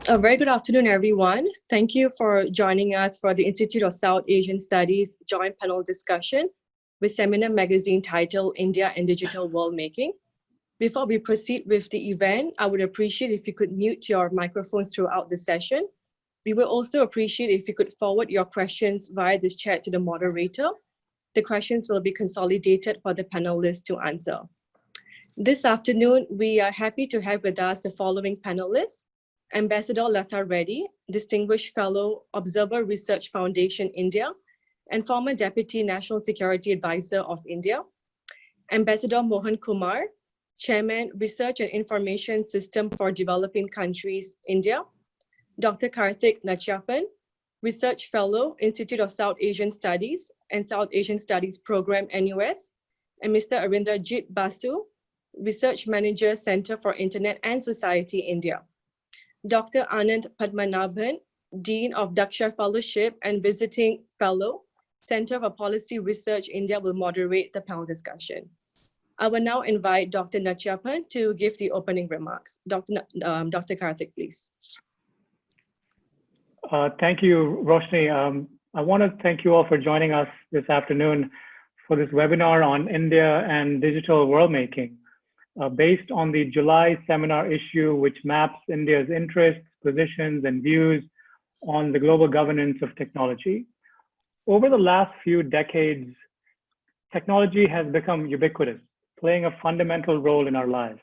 A very good afternoon, everyone. Thank you for joining us for the Institute of South Asian Studies joint panel discussion with seminar magazine titled India and Digital Worldmaking. Before we proceed with the event, I would appreciate if you could mute your microphones throughout the session. We will also appreciate if you could forward your questions via this chat to the moderator. The questions will be consolidated for the panelists to answer. This afternoon, we are happy to have with us the following panelists: Ambassador Latha Reddy, Distinguished Fellow, Observer Research Foundation, India, and former Deputy National Security Advisor of India; Ambassador Mohan Kumar, Chairman, Research and Information System for Developing Countries, India; Dr. Karthik Nachappan, Research Fellow, Institute of South Asian Studies and South Asian Studies Program, NUS; and Mr. Arinderjit Basu, Research Manager, Center for Internet and Society, India. Dr. Anand Padmanabhan, Dean of Daksha Fellowship and Visiting Fellow, Center for Policy Research, India, will moderate the panel discussion. I will now invite Dr. Nachappan to give the opening remarks. Dr. Karthik, please. Thank you, Roshni. I want to thank you all for joining us this afternoon for this webinar on India and digital worldmaking, based on the July seminar issue, which maps India's interests, positions, and views on the global governance of technology. Over the last few decades, technology has become ubiquitous, playing a fundamental role in our lives.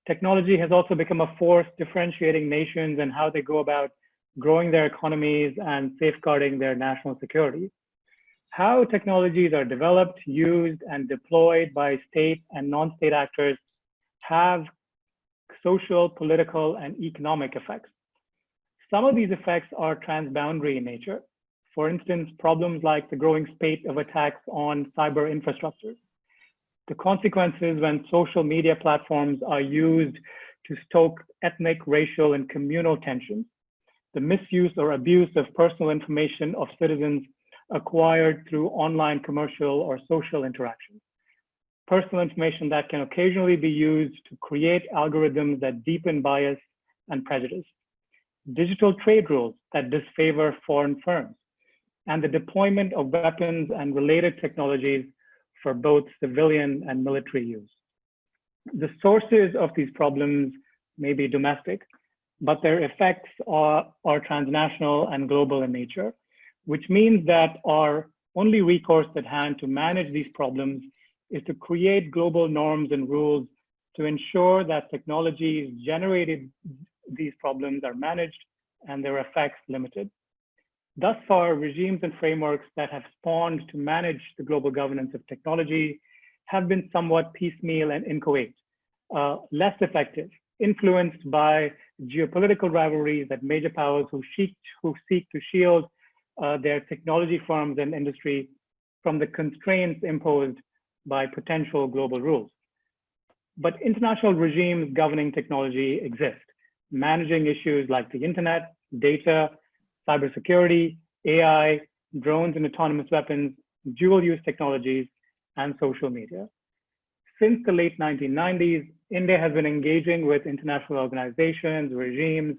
Technology has also become a force differentiating nations and how they go about growing their economies and safeguarding their national security. How technologies are developed, used, and deployed by state and non-state actors have social, political, and economic effects. Some of these effects are transboundary in nature. For instance, problems like the growing spate of attacks on cyber infrastructures, the consequences when social media platforms are used to stoke ethnic, racial, and communal tensions, the misuse or abuse of personal information of citizens acquired through online commercial or social interactions, personal information that can occasionally be used to create algorithms that deepen bias and prejudice, digital trade rules that disfavor foreign firms, and the deployment of weapons and related technologies for both civilian and military use. The sources of these problems may be domestic, but their effects are transnational and global in nature, which means that our only recourse at hand to manage these problems is to create global norms and rules to ensure that technologies generated these problems are managed and their effects limited. Thus far, regimes and frameworks that have spawned to manage the global governance of technology have been somewhat piecemeal and inchoate, less effective, influenced by geopolitical rivalries that major powers who seek to shield their technology firms and industry from the constraints imposed by potential global rules. But international regimes governing technology exist, managing issues like the internet, data, cybersecurity, AI, drones and autonomous weapons, dual-use technologies, and social media. Since the late 1990s, India has been engaging with international organizations, regimes,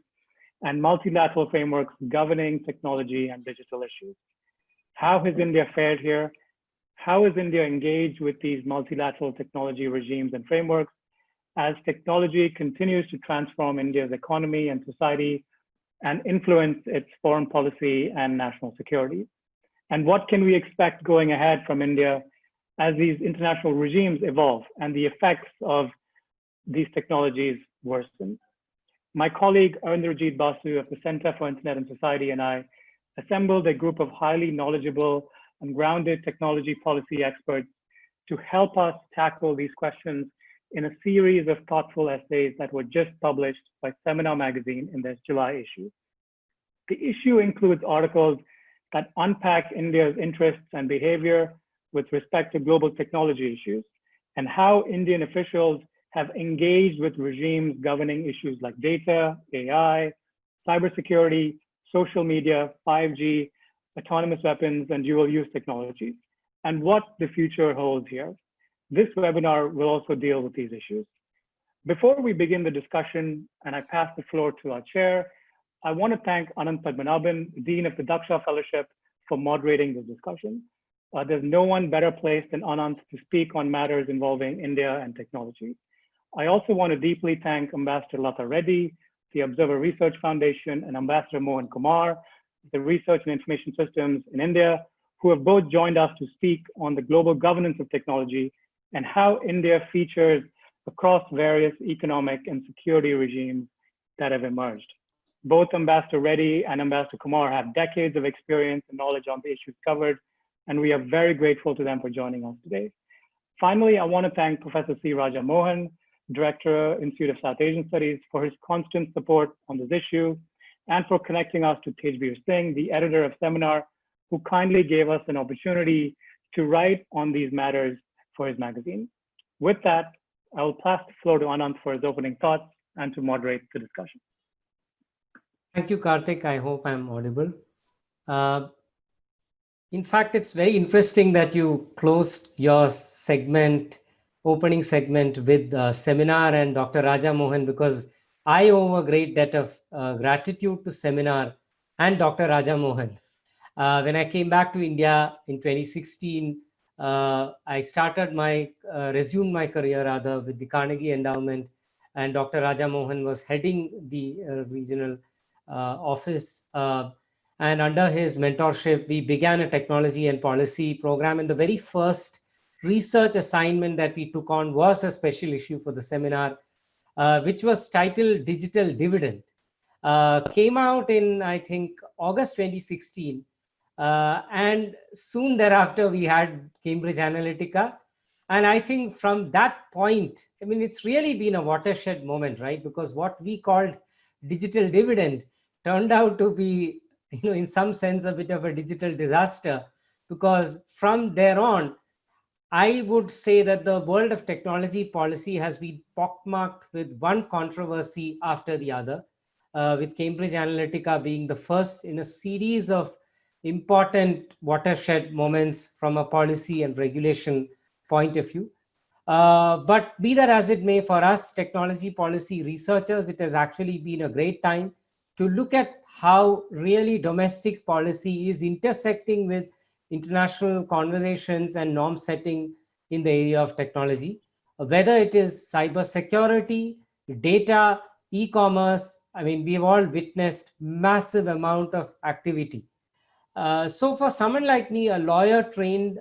and multilateral frameworks governing technology and digital issues. How has India fared here? How is India engaged with these multilateral technology regimes and frameworks as technology continues to transform India's economy and society and influence its foreign policy and national security? And what can we expect going ahead from India as these international regimes evolve and the effects of these technologies worsen? My colleague Arinderjit Basu of the Center for Internet and Society and I assembled a group of highly knowledgeable and grounded technology policy experts to help us tackle these questions in a series of thoughtful essays that were just published by Seminar magazine in their July issue. The issue includes articles that unpack India's interests and behavior with respect to global technology issues and how Indian officials have engaged with regimes governing issues like data, AI, cybersecurity, social media, 5G, autonomous weapons, and dual-use technologies, and what the future holds here. This webinar will also deal with these issues. Before we begin the discussion and I pass the floor to our chair, I want to thank Anand Padmanabhan, Dean of the Daksha Fellowship, for moderating this discussion. There's no one better placed than Anand to speak on matters involving India and technology. I also want to deeply thank Ambassador Latha Reddy, the Observer Research Foundation, and Ambassador Mohan Kumar, the Research and Information Systems in India, who have both joined us to speak on the global governance of technology and how India features across various economic and security regimes that have emerged. Both Ambassador Reddy and Ambassador Kumar have decades of experience and knowledge on the issues covered, and we are very grateful to them for joining us today. Finally, I want to thank Professor C. Raja Mohan, Director, Institute of South Asian Studies, for his constant support on this issue, and for connecting us to Tejbir Singh, the editor of Seminar, who kindly gave us an opportunity to write on these matters for his magazine. With that, I will pass the floor to Anand for his opening thoughts and to moderate the discussion. Thank you, Karthik. I hope I'm audible. In fact, it's very interesting that you closed your opening segment with Seminar and Dr. Raja Mohan, because I owe a great debt of gratitude to Seminar and Dr. Raja Mohan. When I came back to India in 2016, I resumed my career rather with the Carnegie Endowment, and Dr. Raja Mohan was heading the regional office. And under his mentorship, we began a technology and policy program. And the very first research assignment that we took on was a special issue for the Seminar, which was titled Digital Dividend. Came out in, I think, August 2016. And soon thereafter, we had Cambridge Analytica. And I think from that point, I mean, it's really been a watershed moment, right? Because what we called digital dividend turned out to be, in some sense, a bit of a digital disaster, because from there on, I would say that the world of technology policy has been pockmarked with one controversy after the other, with Cambridge Analytica being the first in a series of important watershed moments from a policy and regulation point of view. But be that as it may, for us technology policy researchers, it has actually been a great time to look at how really domestic policy is intersecting with international conversations and norm setting in the area of technology, whether it is cybersecurity, data, e-commerce. I mean, we've all witnessed massive amount of activity. So for someone like me, a lawyer trained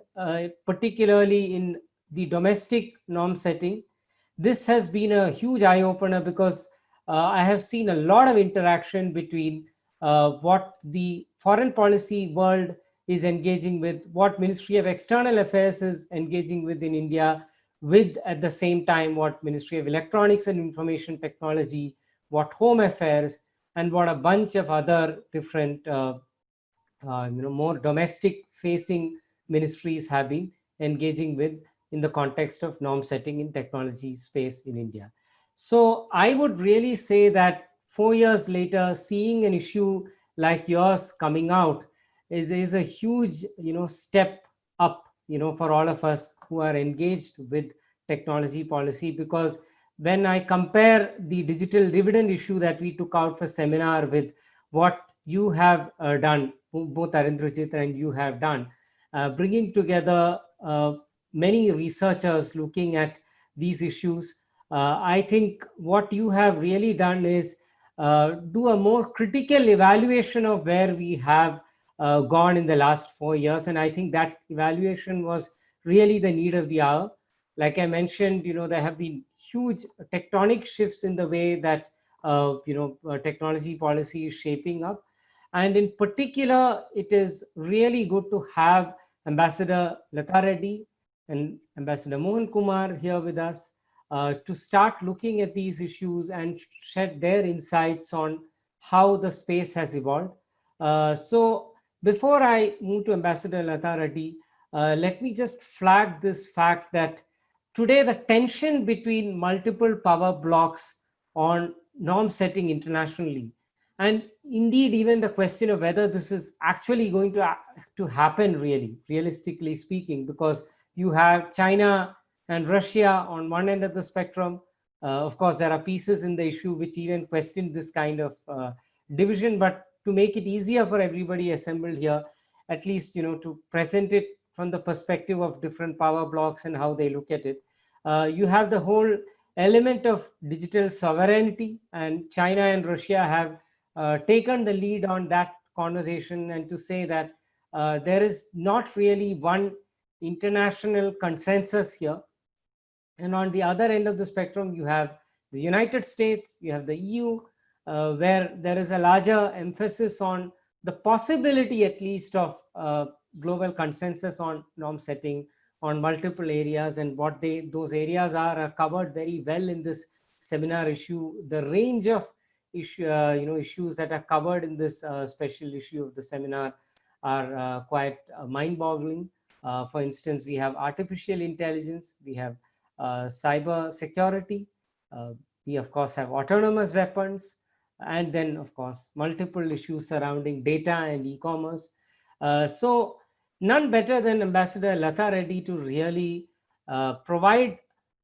particularly in the domestic norm setting, this has been a huge eye-opener, because I have seen a lot of interaction between what the foreign policy world is engaging with, what Ministry of External Affairs is engaging with in India, with at the same time what Ministry of Electronics and Information Technology, what Home Affairs, and what a bunch of other different more domestic facing ministries have been engaging with in the context of norm setting in technology space in India. So I would really say that 4 years later, seeing an issue like yours coming out is a huge, step up, for all of us who are engaged with technology policy. Because when I compare the digital dividend issue that we took out for Seminar with what you have done, both Arindrajit and you have done, bringing together many researchers looking at these issues, I think what you have really done is do a more critical evaluation of where we have gone in the last 4 years. And I think that evaluation was really the need of the hour. Like I mentioned, there have been huge tectonic shifts in the way that technology policy is shaping up. And in particular, it is really good to have Ambassador Latha Reddy and Ambassador Mohan Kumar here with us to start looking at these issues and shed their insights on how the space has evolved. So before I move to Ambassador Latha Reddy, let me just flag this fact that today the tension between multiple power blocks on norm setting internationally, and indeed even the question of whether this is actually going to happen realistically speaking, because you have China and Russia on one end of the spectrum. Of course, there are pieces in the issue which even question this kind of division, but to make it easier for everybody assembled here, at least, to present it from the perspective of different power blocks and how they look at it. You have the whole element of digital sovereignty, and China and Russia have taken the lead on that conversation, and to say that there is not really one international consensus here. And on the other end of the spectrum, you have the United States, you have the EU, where there is a larger emphasis on the possibility, at least, of global consensus on norm setting on multiple areas, and what those areas are covered very well in this seminar issue. The range of issues that are covered in this special issue of the seminar are quite mind-boggling. For instance, we have artificial intelligence, we have cyber security, we of course have autonomous weapons, and then of course multiple issues surrounding data and e-commerce. So none better than Ambassador Latha Reddy to really provide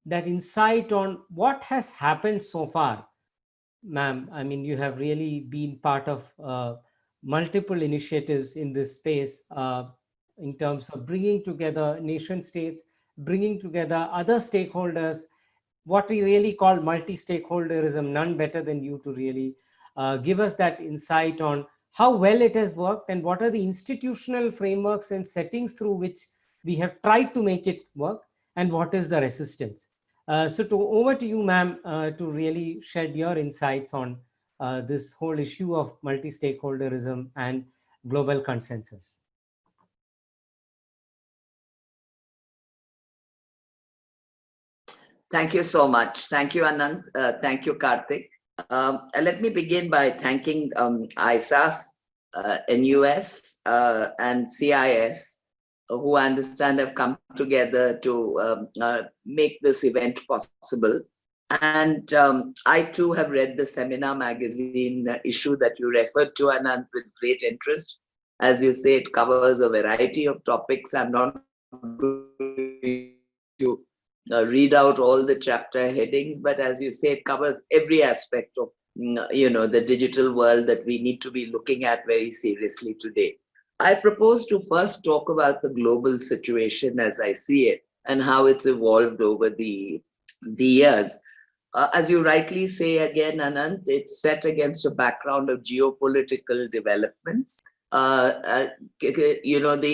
that insight on what has happened so far. Ma'am, I mean, you have really been part of multiple initiatives in this space in terms of bringing together nation states, bringing together other stakeholders, what we really call multi-stakeholderism. None better than you to really give us that insight on how well it has worked, and what are the institutional frameworks and settings through which we have tried to make it work, and what is the resistance. So over to you, ma'am, to really shed your insights on this whole issue of multi-stakeholderism and global consensus. Thank you so much. Thank you, Anand. Thank you, Karthik. Let me begin by thanking ISAS, NUS, and CIS, who I understand have come together to make this event possible. And I too have read the seminar magazine issue that you referred to, Anand, with great interest. As you say, it covers a variety of topics. I'm not going to read out all the chapter headings, but as you say, it covers every aspect of the digital world that we need to be looking at very seriously today. I propose to first talk about the global situation as I see it and how it's evolved over the years. As you rightly say again, Anand, it's set against a background of geopolitical developments. The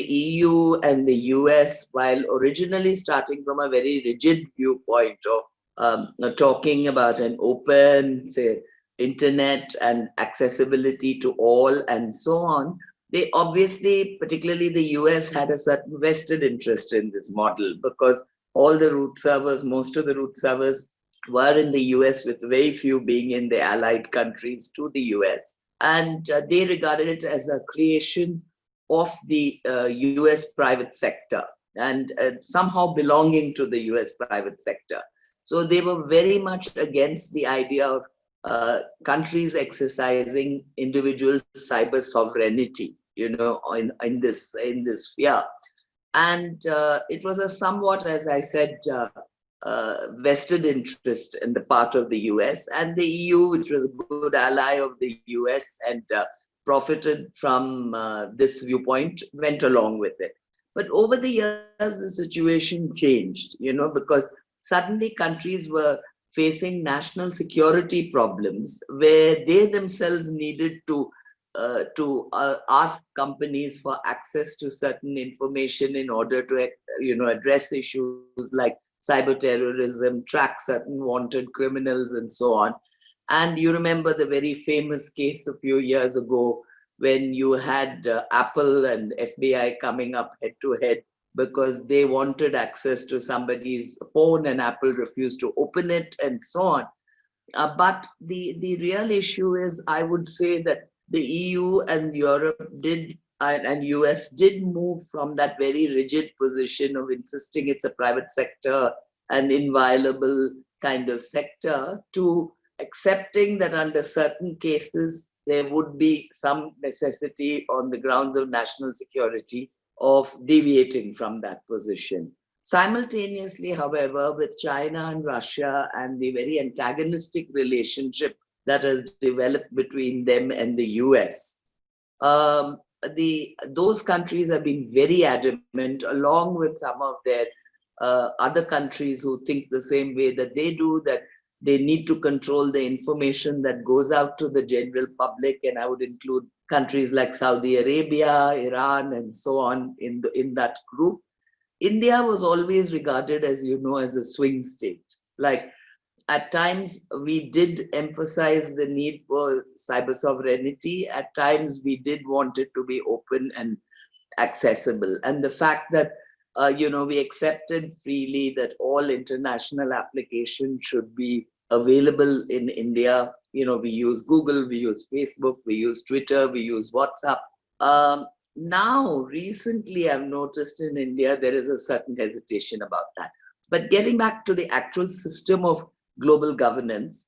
EU and the US, while originally starting from a very rigid viewpoint of talking about an open, say, internet and accessibility to all and so on, they obviously, particularly the US, had a certain vested interest in this model, because all the root servers, most of the root servers were in the US, with very few being in the allied countries to the US. And they regarded it as a creation of the US private sector, and somehow belonging to the US private sector. So they were very much against the idea of countries exercising individual cyber sovereignty, in this sphere. And it was a somewhat, as I said, vested interest in the part of the US, and the EU, which was a good ally of the US and profited from this viewpoint, went along with it. But over the years, the situation changed, because suddenly countries were facing national security problems where they themselves needed to ask companies for access to certain information in order to, address issues like cyber terrorism, track certain wanted criminals, and so on. And you remember the very famous case a few years ago when you had Apple and FBI coming up head to head because they wanted access to somebody's phone and Apple refused to open it, and so on. But the real issue is, I would say that the EU and Europe and US did move from that very rigid position of insisting it's a private sector, an inviolable kind of sector, to accepting that under certain cases there would be some necessity on the grounds of national security of deviating from that position. Simultaneously, however, with China and Russia and the very antagonistic relationship that has developed between them and the US. Those countries have been very adamant, along with some of their other countries who think the same way that they do, that they need to control the information that goes out to the general public, and I would include countries like Saudi Arabia, Iran, and so on in that group. India was always regarded, as you know, as a swing state. Like, at times we did emphasize the need for cyber sovereignty. At times we did want it to be open and accessible. And the fact that we accepted freely that all international applications should be available in India. We use Google, we use Facebook, we use Twitter, we use WhatsApp. Now, recently, I've noticed in India, there is a certain hesitation about that. But getting back to the actual system of global governance,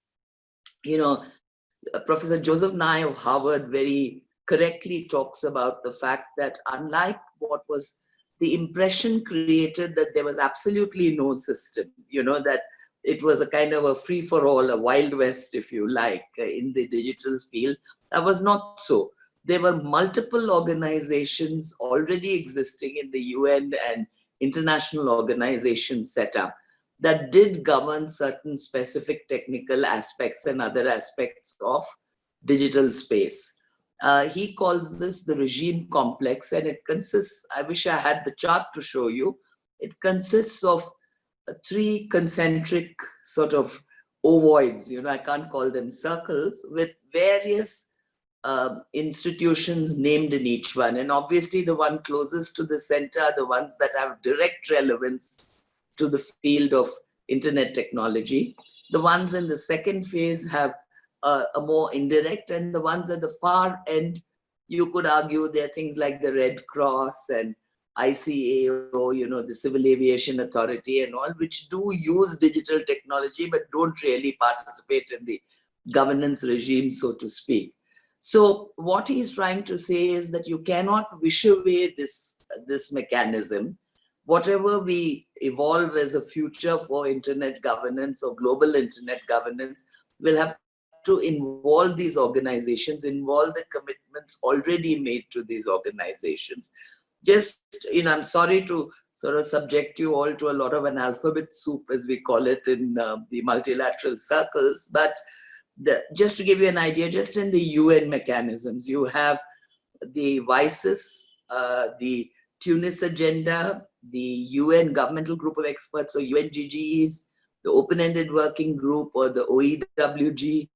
Professor Joseph Nye of Harvard very correctly talks about the fact that unlike what was the impression created that there was absolutely no system, that it was a kind of a free-for-all, a Wild West, if you like, in the digital field, that was not so. There were multiple organizations already existing in the UN and international organizations set up that did govern certain specific technical aspects and other aspects of digital space. He calls this the regime complex, and it consists, I wish I had the chart to show you, it consists of three concentric sort of ovoids, I can't call them circles, with various institutions named in each one. And obviously the one closest to the center are the ones that have direct relevance to the field of internet technology. The ones in the second phase have a more indirect, and the ones at the far end, you could argue there are things like the Red Cross and ICAO, the Civil Aviation Authority and all, which do use digital technology, but don't really participate in the governance regime, so to speak. So what he's trying to say is that you cannot wish away this mechanism. Whatever we evolve as a future for internet governance or global internet governance will have to involve these organizations, involve the commitments already made to these organizations. Just, I'm sorry to sort of subject you all to a lot of an alphabet soup, as we call it in the multilateral circles, but just to give you an idea, just in the UN mechanisms, you have the VICES, the Tunis Agenda, the UN Governmental Group of Experts, or UNGGEs, the Open-Ended Working Group, or the OEWG,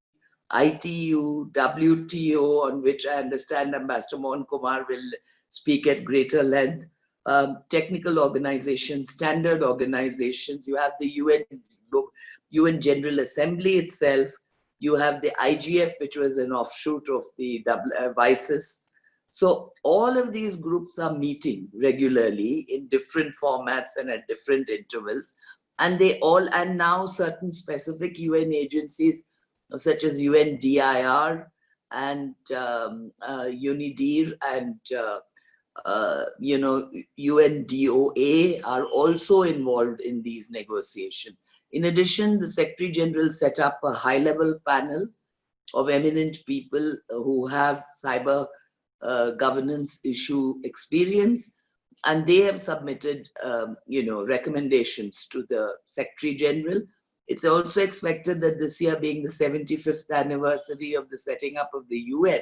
ITU, WTO, on which I understand Ambassador Mohan Kumar will speak at greater length, technical organizations, standard organizations. You have the UN General Assembly itself. You have the IGF, which was an offshoot of the VICES. So all of these groups are meeting regularly in different formats and at different intervals. And now certain specific UN agencies, such as UNDIR and UNIDIR and UNDOA are also involved in these negotiations. In addition, the Secretary General set up a high-level panel of eminent people who have cyber governance issue experience, and they have submitted, recommendations to the Secretary General. It's also expected that this year, being the 75th anniversary of the setting up of the UN,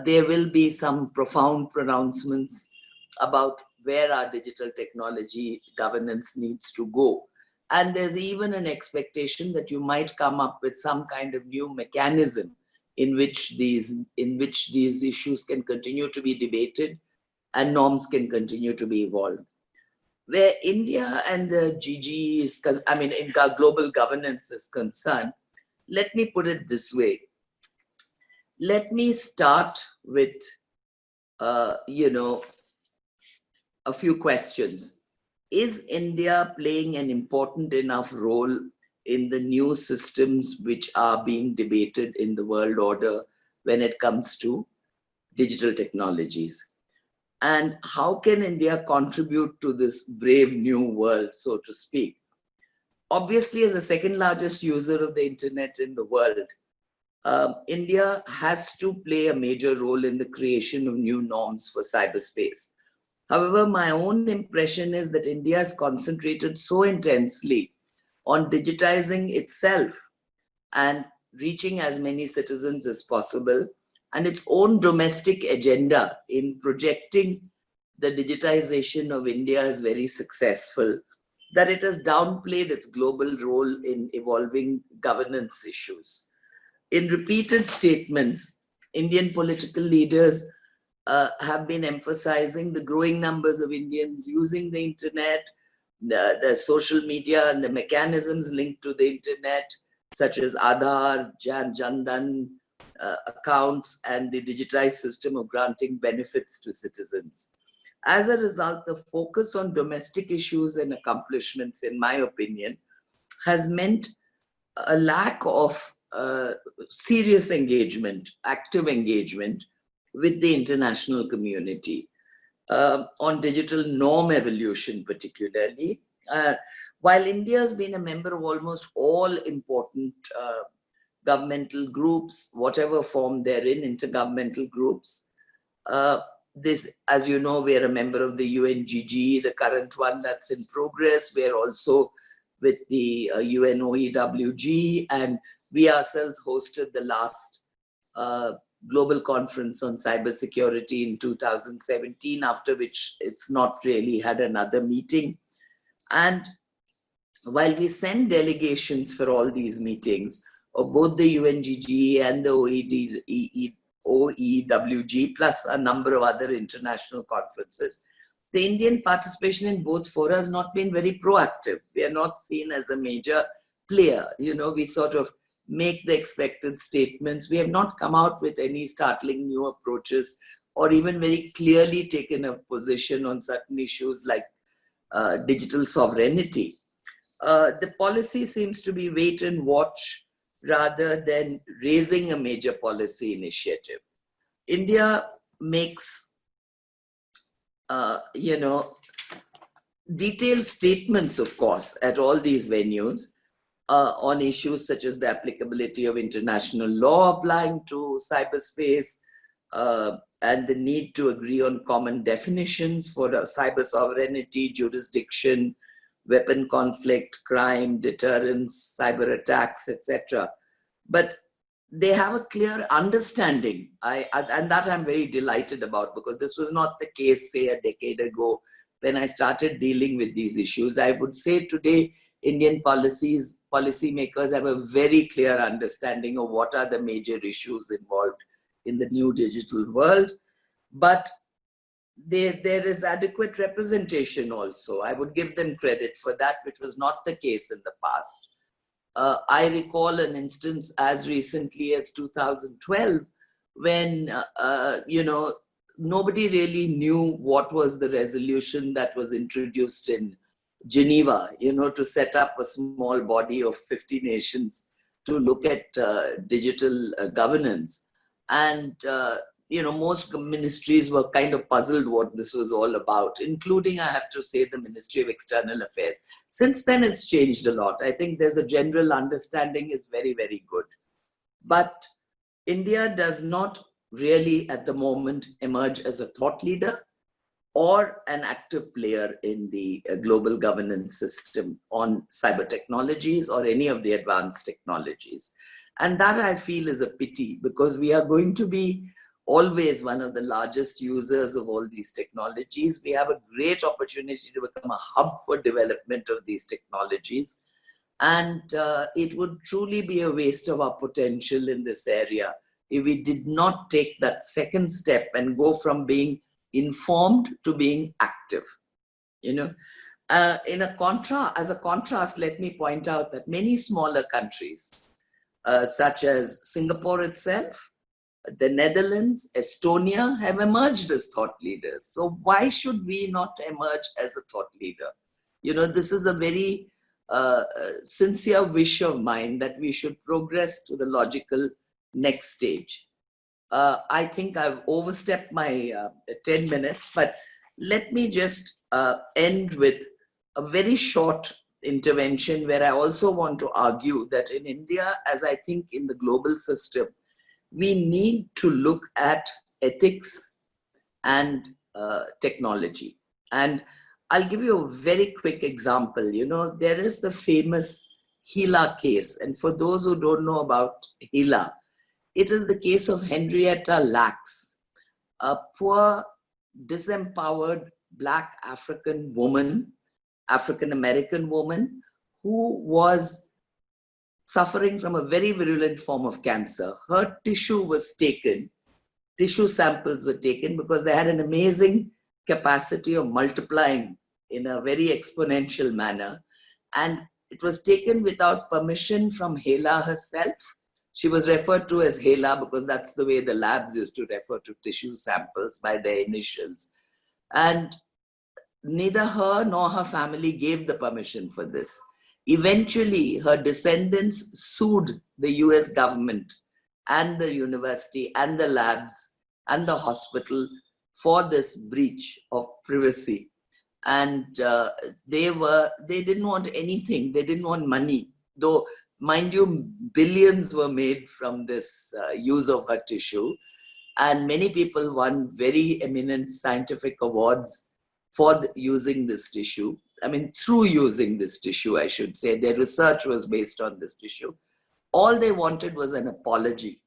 there will be some profound pronouncements about where our digital technology governance needs to go. And there's even an expectation that you might come up with some kind of new mechanism in which these issues can continue to be debated and norms can continue to be evolved. Where India and the GG is, in global governance is concerned, let me put it this way. Let me start with, a few questions. Is India playing an important enough role in the new systems which are being debated in the world order when it comes to digital technologies? And how can India contribute to this brave new world, so to speak? Obviously, as the second largest user of the internet in the world, India has to play a major role in the creation of new norms for cyberspace. However, my own impression is that India has concentrated so intensely on digitizing itself and reaching as many citizens as possible, and its own domestic agenda in projecting the digitization of India as very successful, that it has downplayed its global role in evolving governance issues. In repeated statements, Indian political leaders have been emphasizing the growing numbers of Indians using the internet, the social media and the mechanisms linked to the internet, such as Aadhaar, Jandan accounts, and the digitized system of granting benefits to citizens. As a result, the focus on domestic issues and accomplishments, in my opinion, has meant a lack of serious engagement, active engagement with the international community on digital norm evolution particularly. While India has been a member of almost all important governmental groups, whatever form they're in, intergovernmental groups, this, as you know, we are a member of the UNGG, the current one that's in progress. We are also with the UNOEWG, and we ourselves hosted the last global conference on cybersecurity in 2017, after which it's not really had another meeting. And while we send delegations for all these meetings of both the UNGG and the OEWG, plus a number of other international conferences, the Indian participation in both fora has not been very proactive. We are not seen as a major player. You know, we sort of make the expected statements. We have not come out with any startling new approaches or even very clearly taken a position on certain issues like digital sovereignty. The policy seems to be wait and watch rather than raising a major policy initiative. India makes, detailed statements, of course, at all these venues on issues such as the applicability of international law applying to cyberspace and the need to agree on common definitions for cyber sovereignty, jurisdiction, weapon conflict, crime, deterrence, cyber attacks, etc. But they have a clear understanding, and that I'm very delighted about, because this was not the case, say, a decade ago when I started dealing with these issues. I would say today, Indian policymakers have a very clear understanding of what are the major issues involved in the new digital world. But there is adequate representation also. I would give them credit for that, which was not the case in the past. I recall an instance as recently as 2012 when, nobody really knew what was the resolution that was introduced in Geneva, to set up a small body of 50 nations to look at digital governance. And, most ministries were kind of puzzled what this was all about, including, I have to say, the Ministry of External Affairs. Since then, it's changed a lot. I think there's a general understanding is very, very good. But India does not really, at the moment, emerge as a thought leader or an active player in the global governance system on cyber technologies or any of the advanced technologies. And that, I feel, is a pity, because we are going to be always one of the largest users of all these technologies. We have a great opportunity to become a hub for development of these technologies. And it would truly be a waste of our potential in this area if we did not take that second step and go from being informed to being active. As a contrast, let me point out that many smaller countries, such as Singapore itself, the Netherlands, Estonia, have emerged as thought leaders. So why should we not emerge as a thought leader? This is a very sincere wish of mine that we should progress to the logical next stage. I think I've overstepped my 10 minutes, but let me just end with a very short intervention where I also want to argue that in India, as I think in the global system, we need to look at ethics and technology. And I'll give you a very quick example. You know, there is the famous Gila case. And for those who don't know about Gila, it is the case of Henrietta Lacks, a poor, disempowered Black African woman, African-American woman, who was suffering from a very virulent form of cancer. Her tissue was taken, tissue samples were taken because they had an amazing capacity of multiplying in a very exponential manner. And it was taken without permission from Hela herself. She was referred to as Hela because that's the way the labs used to refer to tissue samples, by their initials. And neither her nor her family gave the permission for this. Eventually, her descendants sued the US government and the university and the labs and the hospital for this breach of privacy. And they didn't want anything. They didn't want money. Though, mind you, billions were made from this use of her tissue. And many people won very eminent scientific awards for using this tissue. I mean, through using this tissue, I should say. Their research was based on this tissue. All they wanted was an apology.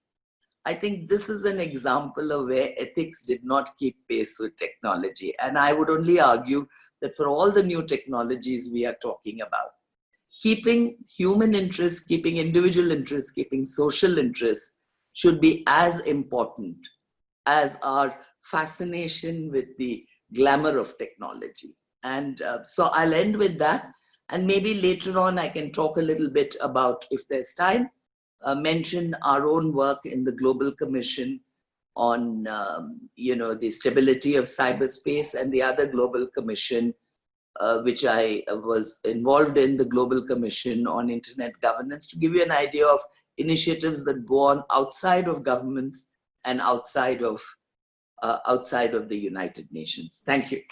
I think this is an example of where ethics did not keep pace with technology. And I would only argue that for all the new technologies we are talking about, keeping human interests, keeping individual interests, keeping social interests should be as important as our fascination with the glamour of technology. And so I'll end with that. And maybe later on I can talk a little bit about, if there's time, mention our own work in the Global Commission on the stability of cyberspace, and the other Global Commission, which I was involved in, the Global Commission on Internet Governance, to give you an idea of initiatives that go on outside of governments and outside of the United Nations. Thank you.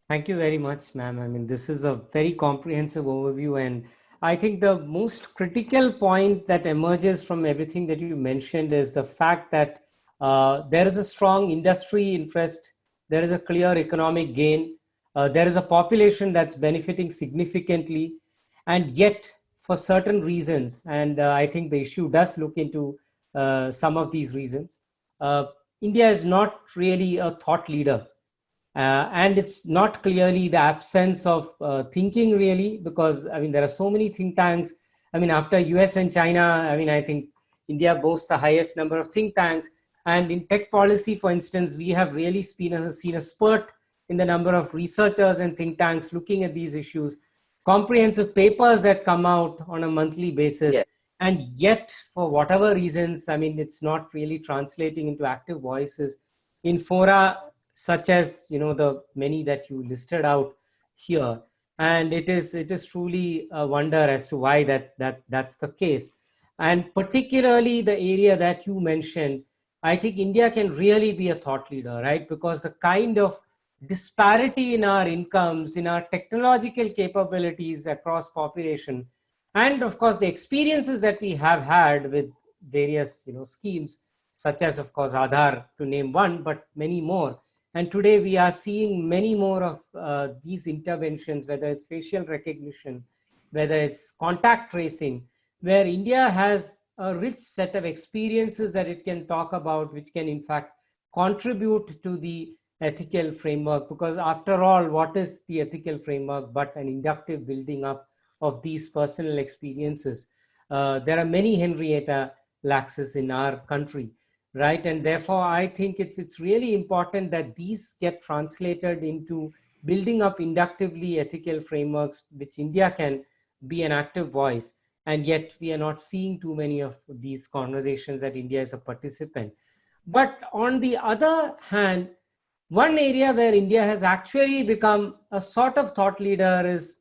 Thank you very much, ma'am. I mean, this is a very comprehensive overview, and I think the most critical point that emerges from everything that you mentioned is the fact that there is a strong industry interest, there is a clear economic gain, there is a population that's benefiting significantly, and yet for certain reasons, and I think the issue does look into some of these reasons, India is not really a thought leader. And it's not clearly the absence of thinking really, because I mean, there are so many think tanks. I mean, after US and China, I mean, I think India boasts the highest number of think tanks. And in tech policy, for instance, we have really seen a spurt in the number of researchers and think tanks looking at these issues, comprehensive papers that come out on a monthly basis. Yeah. And yet, for whatever reasons, I mean, it's not really translating into active voices in fora such as, you know, the many that you listed out here. And it is truly a wonder as to why that's the case. And particularly the area that you mentioned, I think India can really be a thought leader, right? Because the kind of disparity in our incomes, in our technological capabilities across population, and of course the experiences that we have had with various, you know, schemes, such as, of course, Aadhaar, to name one, but many more. And today we are seeing many more of these interventions, whether it's facial recognition, whether it's contact tracing, where India has a rich set of experiences that it can talk about, which can in fact contribute to the ethical framework. Because after all, what is the ethical framework but an inductive building up of these personal experiences? There are many Henrietta Laxes in our country. Right, and therefore I think it's really important that these get translated into building up inductively ethical frameworks, which India can be an active voice. And yet we are not seeing too many of these conversations that India is a participant. But on the other hand, one area where India has actually become a sort of thought leader is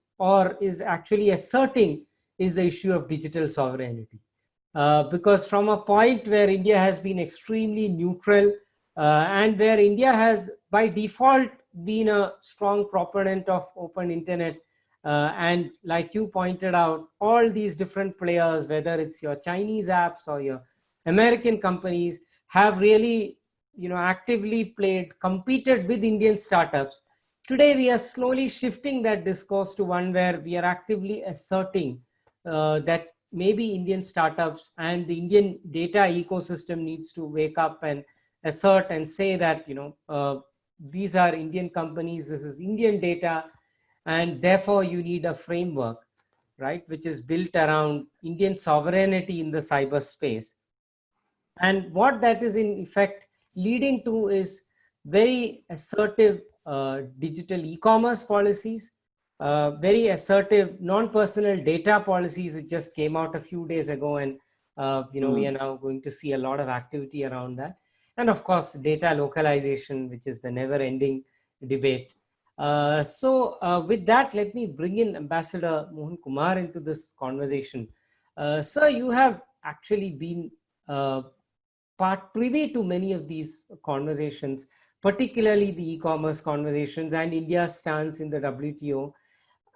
actually asserting is the issue of digital sovereignty. Because from a point where India has been extremely neutral and where India has by default been a strong proponent of open internet. And like you pointed out, all these different players, whether it's your Chinese apps or your American companies, have really, actively competed with Indian startups. Today, we are slowly shifting that discourse to one where we are actively asserting that maybe Indian startups and the Indian data ecosystem needs to wake up and assert and say that, these are Indian companies, this is Indian data, and therefore you need a framework, right, which is built around Indian sovereignty in the cyberspace. And what that is in effect leading to is very assertive digital e-commerce policies, very assertive non-personal data policies. It just came out a few days ago, and we are now going to see a lot of activity around that. And of course, data localization, which is the never-ending debate. So with that, let me bring in Ambassador Mohan Kumar into this conversation. Sir, you have actually been privy to many of these conversations, particularly the e-commerce conversations and India's stance in the WTO,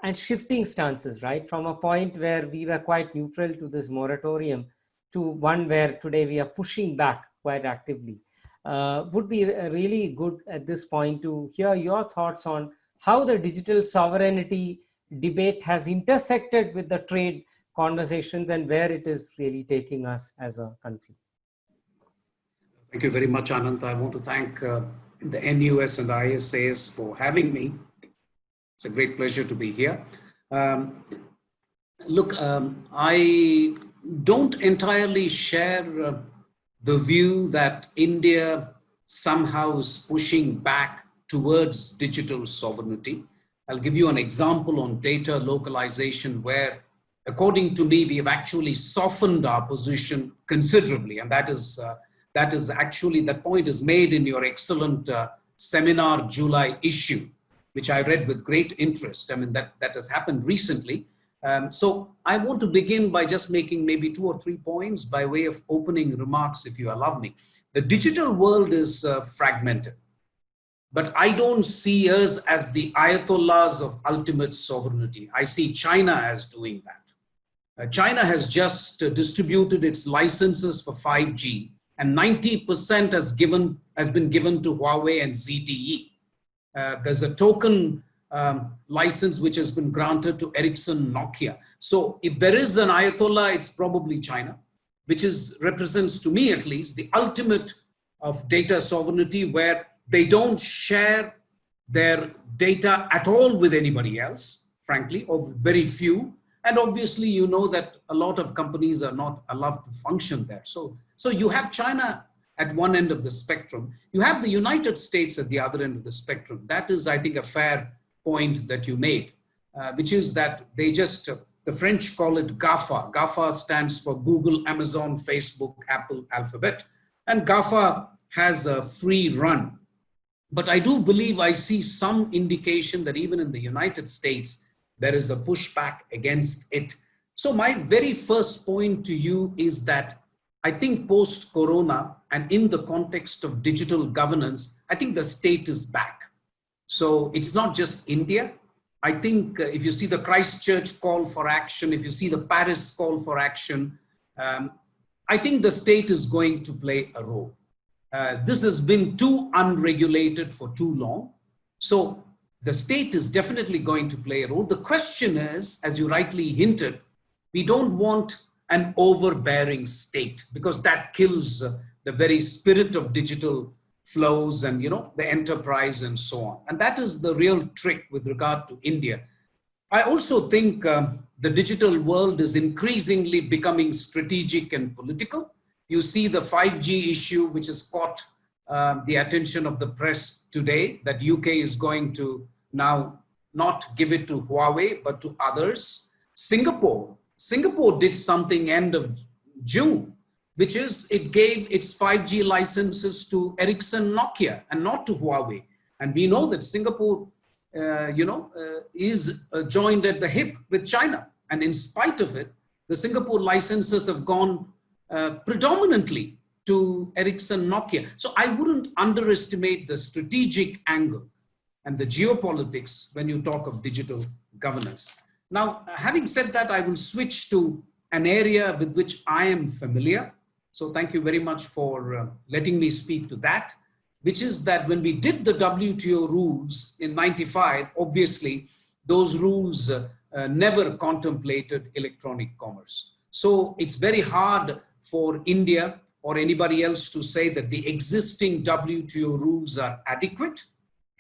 and shifting stances, right? From a point where we were quite neutral to this moratorium to one where today we are pushing back quite actively. Would be really good at this point to hear your thoughts on how the digital sovereignty debate has intersected with the trade conversations and where it is really taking us as a country. Thank you very much, Anant. I want to thank the NUS and the ISAS for having me. It's a great pleasure to be here. I don't entirely share the view that India somehow is pushing back towards digital sovereignty. I'll give you an example on data localization where, according to me, we have actually softened our position considerably. And that is actually, that point is made in your excellent seminar July issue, which I read with great interest. I mean, that has happened recently. So I want to begin by just making maybe 2 or 3 points by way of opening remarks, if you allow me. The digital world is fragmented, but I don't see us as the ayatollahs of ultimate sovereignty. I see China as doing that. China has just distributed its licenses for 5G, and 90% has been given to Huawei and ZTE. There's a token license which has been granted to Ericsson, Nokia. So if there is an ayatollah, it's probably China, which represents, to me at least, the ultimate of data sovereignty, where they don't share their data at all with anybody else, frankly, or very few. And obviously, you know that a lot of companies are not allowed to function there. So you have China at one end of the spectrum. You have the United States at the other end of the spectrum. That is, I think, a fair point that you made, which is that they just, the French call it GAFA. GAFA stands for Google, Amazon, Facebook, Apple, Alphabet. And GAFA has a free run. But I do believe I see some indication that even in the United States, there is a pushback against it. So my very first point to you is that I think post-corona and in the context of digital governance, I think the state is back. So it's not just India. I think if you see the Christchurch call for action, if you see the Paris call for action, I think the state is going to play a role. This has been too unregulated for too long. So the state is definitely going to play a role. The question is, as you rightly hinted, we don't want an overbearing state, because that kills the very spirit of digital flows and, you know, the enterprise and so on. And that is the real trick with regard to India. I also think the digital world is increasingly becoming strategic and political. You see the 5G issue, which has caught the attention of the press today, that UK is going to now not give it to Huawei, but to others. Singapore did something end of June, which is it gave its 5G licenses to Ericsson, Nokia, and not to Huawei. And we know that Singapore, is joined at the hip with China. And in spite of it, the Singapore licenses have gone predominantly to Ericsson, Nokia. So I wouldn't underestimate the strategic angle. and the geopolitics when you talk of digital governance. Now, having said that, I will switch to an area with which I am familiar. So thank you very much for letting me speak to that, which is that when we did the WTO rules in '95, obviously those rules never contemplated electronic commerce. So it's very hard for India or anybody else to say that the existing WTO rules are adequate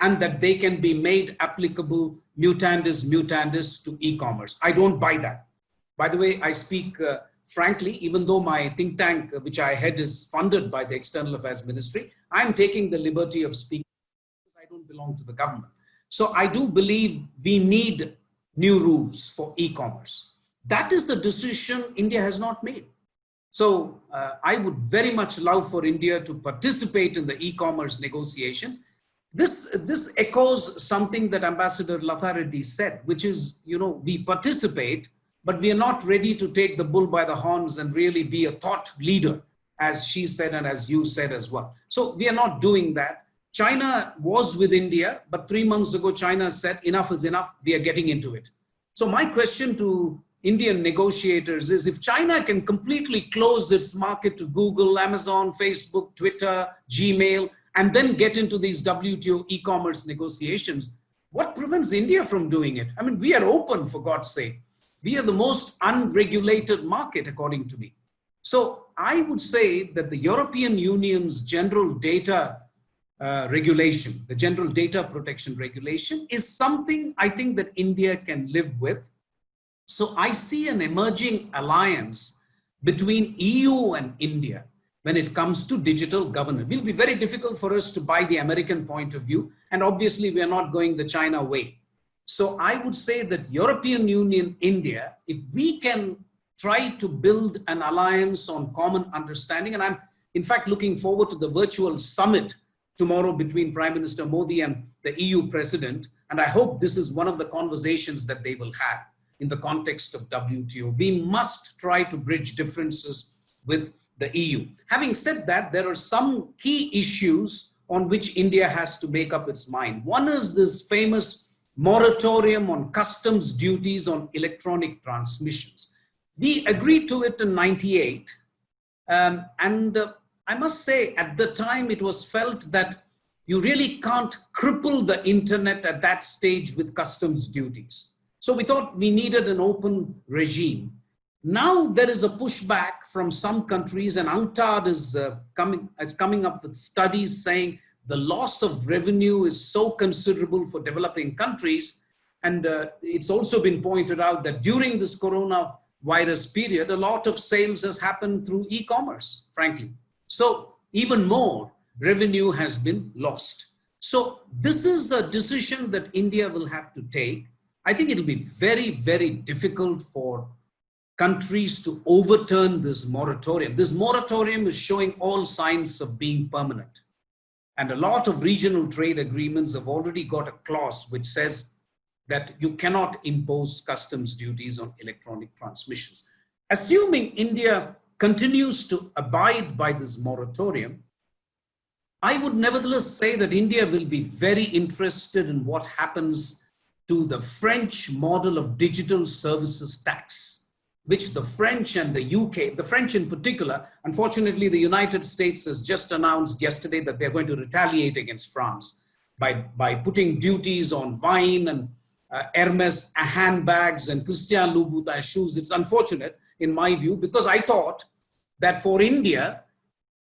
and that they can be made applicable mutandis mutandis to e-commerce. I don't buy that. By the way, I speak frankly, even though my think tank, which I head, is funded by the External Affairs Ministry, I'm taking the liberty of speaking because I don't belong to the government. So I do believe we need new rules for e-commerce. That is the decision India has not made. So I would very much love for India to participate in the e-commerce negotiations. This echoes something that Ambassador Latha Reddy said, which is, we participate, but we are not ready to take the bull by the horns and really be a thought leader, as she said and as you said as well. So we are not doing that. China was with India, but 3 months ago, China said enough is enough, we are getting into it. So my question to Indian negotiators is, if China can completely close its market to Google, Amazon, Facebook, Twitter, Gmail, and then get into these WTO e-commerce negotiations, what prevents India from doing it? I mean, we are open, for God's sake. We are the most unregulated market, according to me. So I would say that the European Union's general data regulation, the general data protection regulation, is something I think that India can live with. So I see an emerging alliance between EU and India when it comes to digital governance. It will be very difficult for us to buy the American point of view, and obviously we are not going the China way. So I would say that European Union, India, if we can try to build an alliance on common understanding, and I'm in fact looking forward to the virtual summit tomorrow between Prime Minister Modi and the EU President, and I hope this is one of the conversations that they will have in the context of WTO. We must try to bridge differences with the EU. Having said that, there are some key issues on which India has to make up its mind. One is this famous moratorium on customs duties on electronic transmissions. We agreed to it in '98, I must say at the time it was felt that you really can't cripple the internet at that stage with customs duties. So we thought we needed an open regime. Now there is a pushback from some countries, and UNCTAD is coming up with studies saying the loss of revenue is so considerable for developing countries. And it's also been pointed out that during this coronavirus period, a lot of sales has happened through e-commerce, frankly. So even more revenue has been lost. So this is a decision that India will have to take. I think it'll be very, very difficult for countries to overturn this moratorium. This moratorium is showing all signs of being permanent. And a lot of regional trade agreements have already got a clause which says that you cannot impose customs duties on electronic transmissions. Assuming India continues to abide by this moratorium, I would nevertheless say that India will be very interested in what happens to the French model of digital services tax, which the French and the UK, the French in particular, unfortunately, the United States has just announced yesterday that they're going to retaliate against France by putting duties on wine and Hermes handbags and Christian Louboutin shoes. It's unfortunate in my view, because I thought that for India,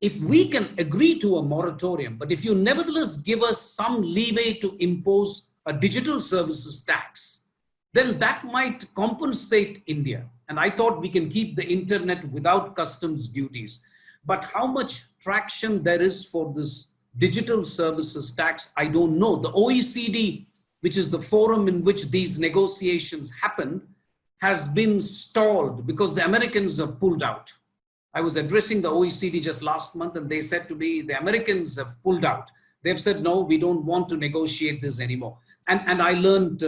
if we can agree to a moratorium, but if you nevertheless give us some leeway to impose a digital services tax, then that might compensate India. And I thought we can keep the internet without customs duties. But how much traction there is for this digital services tax, I don't know. The OECD, which is the forum in which these negotiations happened, has been stalled because the Americans have pulled out. I was addressing the OECD just last month and they said to me, the Americans have pulled out. They've said, no, we don't want to negotiate this anymore. And I learned,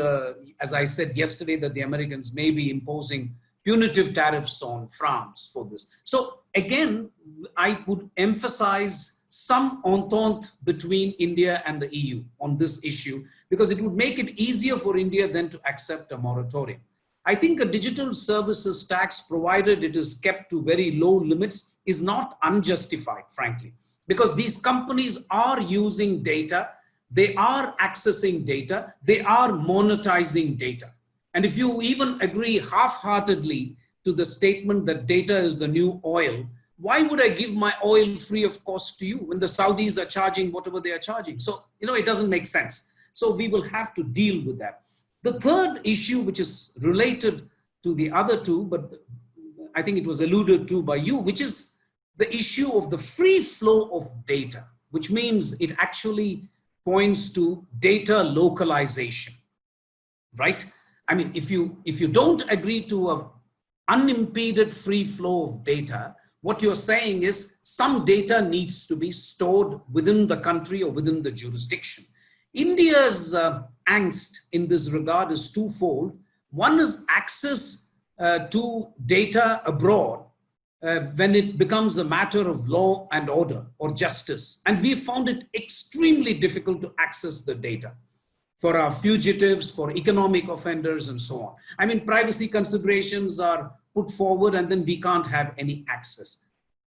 as I said yesterday, that the Americans may be imposing punitive tariffs on France for this. So again, I would emphasize some entente between India and the EU on this issue, because it would make it easier for India then to accept a moratorium. I think a digital services tax, provided it is kept to very low limits, is not unjustified, frankly, because these companies are using data, they are accessing data, they are monetizing data. And if you even agree half-heartedly to the statement that data is the new oil, why would I give my oil free of cost to you when the Saudis are charging whatever they are charging? So, it doesn't make sense. So we will have to deal with that. The third issue, which is related to the other two, but I think it was alluded to by you, which is the issue of the free flow of data, which means it actually points to data localization, right? I mean, if you don't agree to an unimpeded free flow of data, what you're saying is some data needs to be stored within the country or within the jurisdiction. India's angst in this regard is twofold. One is access to data abroad when it becomes a matter of law and order or justice. And we found it extremely difficult to access the data for our fugitives, for economic offenders, and so on. I mean, privacy considerations are put forward and then we can't have any access.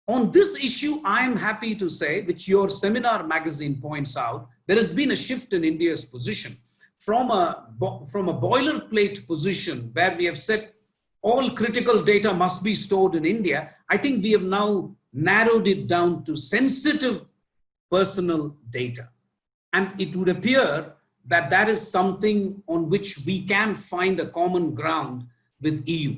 On this issue, I'm happy to say, which your seminar magazine points out, there has been a shift in India's position from a boilerplate position where we have said all critical data must be stored in India. I think we have now narrowed it down to sensitive personal data. And it would appear that that is something on which we can find a common ground with EU.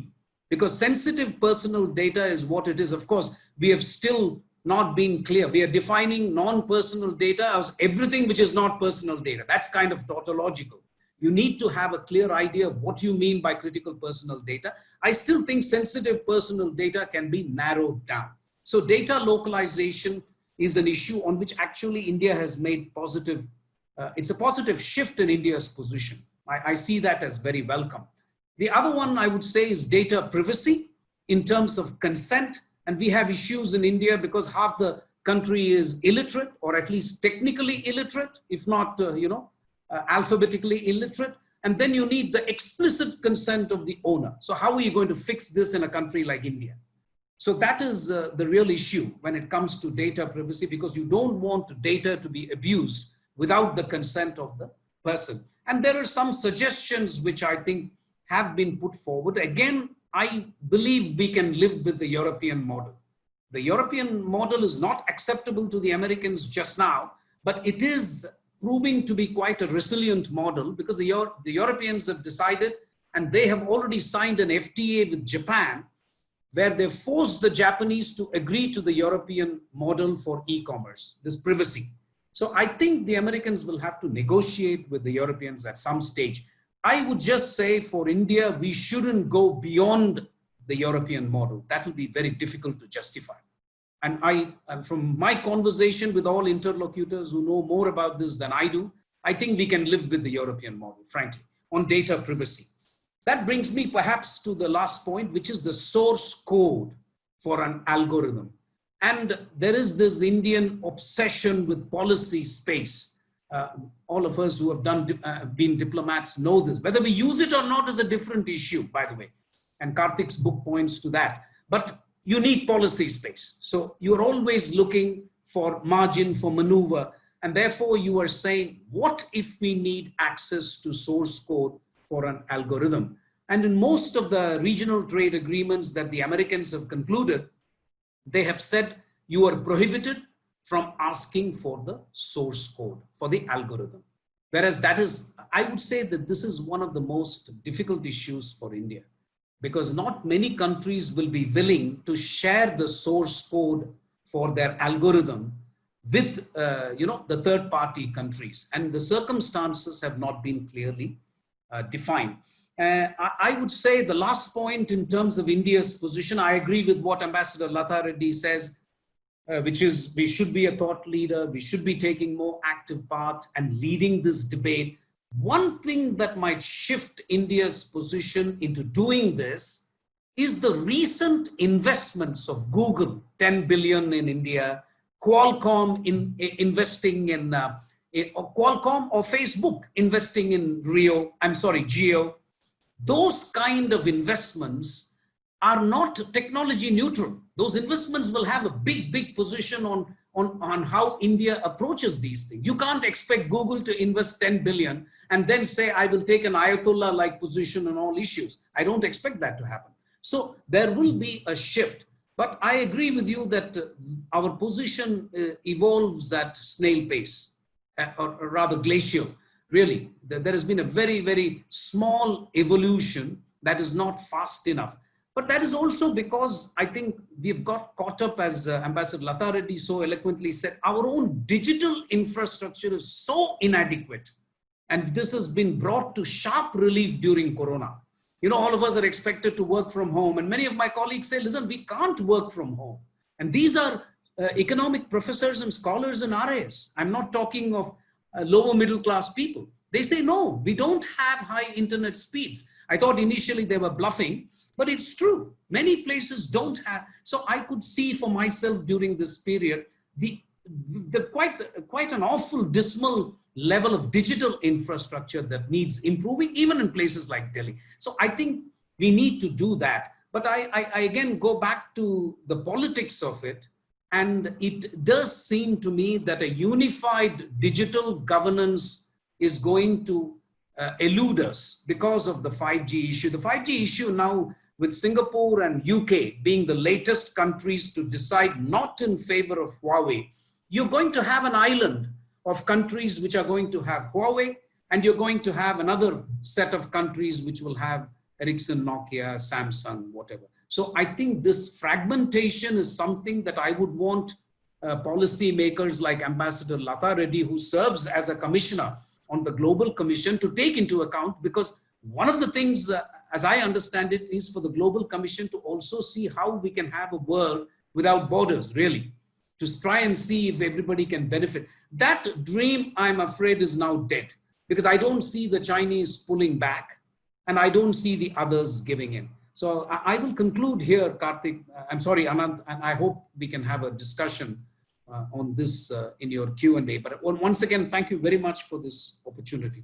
Because sensitive personal data is what it is. Of course, we have still not been clear. We are defining non-personal data as everything which is not personal data. That's kind of tautological. You need to have a clear idea of what you mean by critical personal data. I still think sensitive personal data can be narrowed down. So data localization is an issue on which actually India has made positive, it's a positive shift in India's position. I see that as very welcome. The other one I would say is data privacy in terms of consent. And we have issues in India because half the country is illiterate, or at least technically illiterate, if not, alphabetically illiterate. And then you need the explicit consent of the owner. So how are you going to fix this in a country like India? So that is the real issue when it comes to data privacy, because you don't want data to be abused without the consent of the person. And there are some suggestions which I think have been put forward. Again, I believe we can live with the European model. The European model is not acceptable to the Americans just now, but it is proving to be quite a resilient model because the Europeans have decided, and they have already signed an FTA with Japan, where they forced the Japanese to agree to the European model for e-commerce, this privacy. So I think the Americans will have to negotiate with the Europeans at some stage. I would just say for India, we shouldn't go beyond the European model. That will be very difficult to justify. And from my conversation with all interlocutors who know more about this than I do, I think we can live with the European model, frankly, on data privacy. That brings me perhaps to the last point, which is the source code for an algorithm. And there is this Indian obsession with policy space. All of us who have been diplomats know this. Whether we use it or not is a different issue, by the way. And Karthik's book points to that. But you need policy space. So you're always looking for margin for maneuver. And therefore you are saying, what if we need access to source code for an algorithm? And in most of the regional trade agreements that the Americans have concluded, they have said you are prohibited from asking for the source code for the algorithm. Whereas that is, I would say that this is one of the most difficult issues for India, because not many countries will be willing to share the source code for their algorithm with the third party countries, and the circumstances have not been clearly defined. I would say the last point in terms of India's position, I agree with what Ambassador Latha Reddy says, which is we should be a thought leader, we should be taking more active part and leading this debate. One thing that might shift India's position into doing this is the recent investments of Google, 10 billion in India, Qualcomm investing in or Qualcomm or Facebook investing in Geo. Those kind of investments are not technology neutral. Those investments will have a big position on how India approaches these things. You can't expect Google to invest 10 billion and then say, I will take an Ayatollah-like position on all issues. I don't expect that to happen. So there will be a shift. But I agree with you that our position evolves at snail pace, or rather glacial. Really, there has been a very small evolution that is not fast enough. But that is also because I think we've got caught up, as Ambassador Latha Reddy so eloquently said, our own digital infrastructure is so inadequate. And this has been brought to sharp relief during Corona. You know, all of us are expected to work from home. And many of my colleagues say, listen, we can't work from home. And these are economic professors and scholars and RAs. I'm not talking of lower middle class people. They say, no, we don't have high internet speeds. I thought initially they were bluffing, but it's true. Many places don't have. So I could see for myself during this period, the quite an awful dismal level of digital infrastructure that needs improving, even in places like Delhi. So I think we need to do that. But I again go back to the politics of it. And it does seem to me that a unified digital governance is going to elude us because of the 5G issue. The 5G issue now, with Singapore and UK being the latest countries to decide not in favor of Huawei, you're going to have an island of countries which are going to have Huawei, and you're going to have another set of countries which will have Ericsson, Nokia, Samsung, whatever. So I think this fragmentation is something that I would want policy makers like Ambassador Latha Reddy, who serves as a commissioner on the Global Commission, to take into account, because one of the things, as I understand it, is for the Global Commission to also see how we can have a world without borders, really, to try and see if everybody can benefit. That dream, I'm afraid, is now dead, because I don't see the Chinese pulling back, and I don't see the others giving in. So I will conclude here, Karthik. I'm sorry, Anant, and I hope we can have a discussion on this in your Q&A. But once again, thank you very much for this opportunity.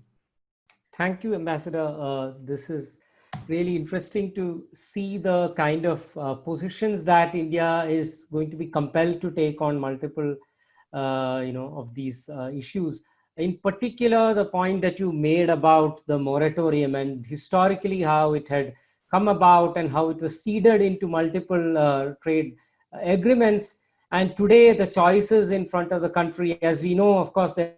Thank you, Ambassador. This is really interesting to see the kind of positions that India is going to be compelled to take on multiple, of these issues. In particular, the point that you made about the moratorium and historically how it had come about and how it was seeded into multiple trade agreements. And today the choices in front of the country, as we know, of course, there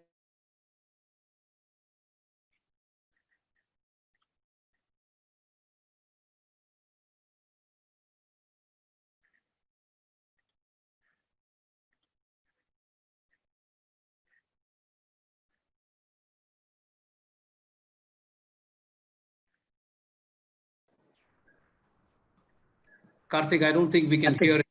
Karthik, I don't think we can hear it.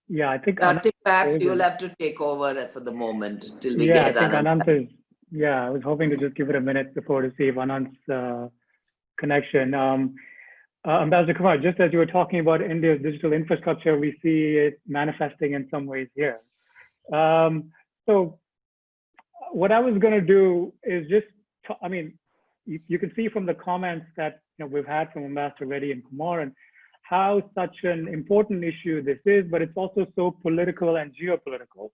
Yeah, I think Karthik, perhaps you will have to take over for the moment till we yeah, get I think Anant. Anant is, yeah, I was hoping to just give it a minute before to see if Anant's connection. Ambassador Kumar, just as you were talking about India's digital infrastructure, we see it manifesting in some ways here. So what I was going to do is just, I mean, you can see from the comments that we've had from Ambassador Reddy and Kumar, and how such an important issue this is, but it's also so political and geopolitical.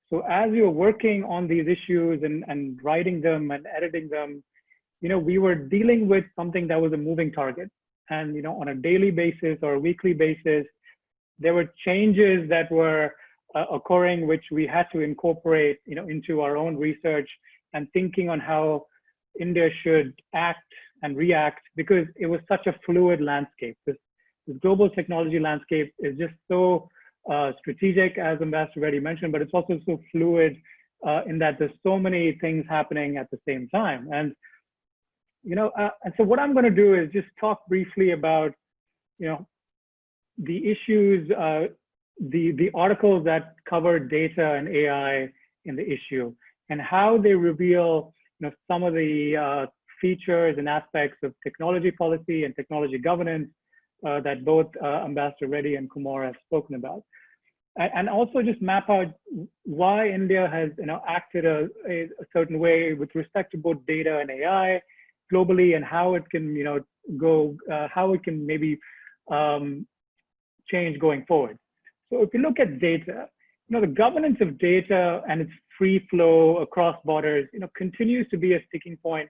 So as you're working on these issues and writing them and editing them, we were dealing with something that was a moving target. And on a daily basis or a weekly basis, there were changes that were occurring, which we had to incorporate into our own research and thinking on how India should act and react, because it was such a fluid landscape. This global technology landscape is just so strategic, as Ambassador Reddy mentioned, but it's also so fluid in that there's so many things happening at the same time. And and so what I'm going to do is just talk briefly about the issues, the articles that cover data and AI in the issue, and how they reveal some of the features and aspects of technology policy and technology governance that both Ambassador Reddy and Kumar have spoken about. and also just map out why India has acted a certain way with respect to both data and AI globally, and how it can how it can maybe change going forward. So if you look at data, the governance of data and its free flow across borders, continues to be a sticking point,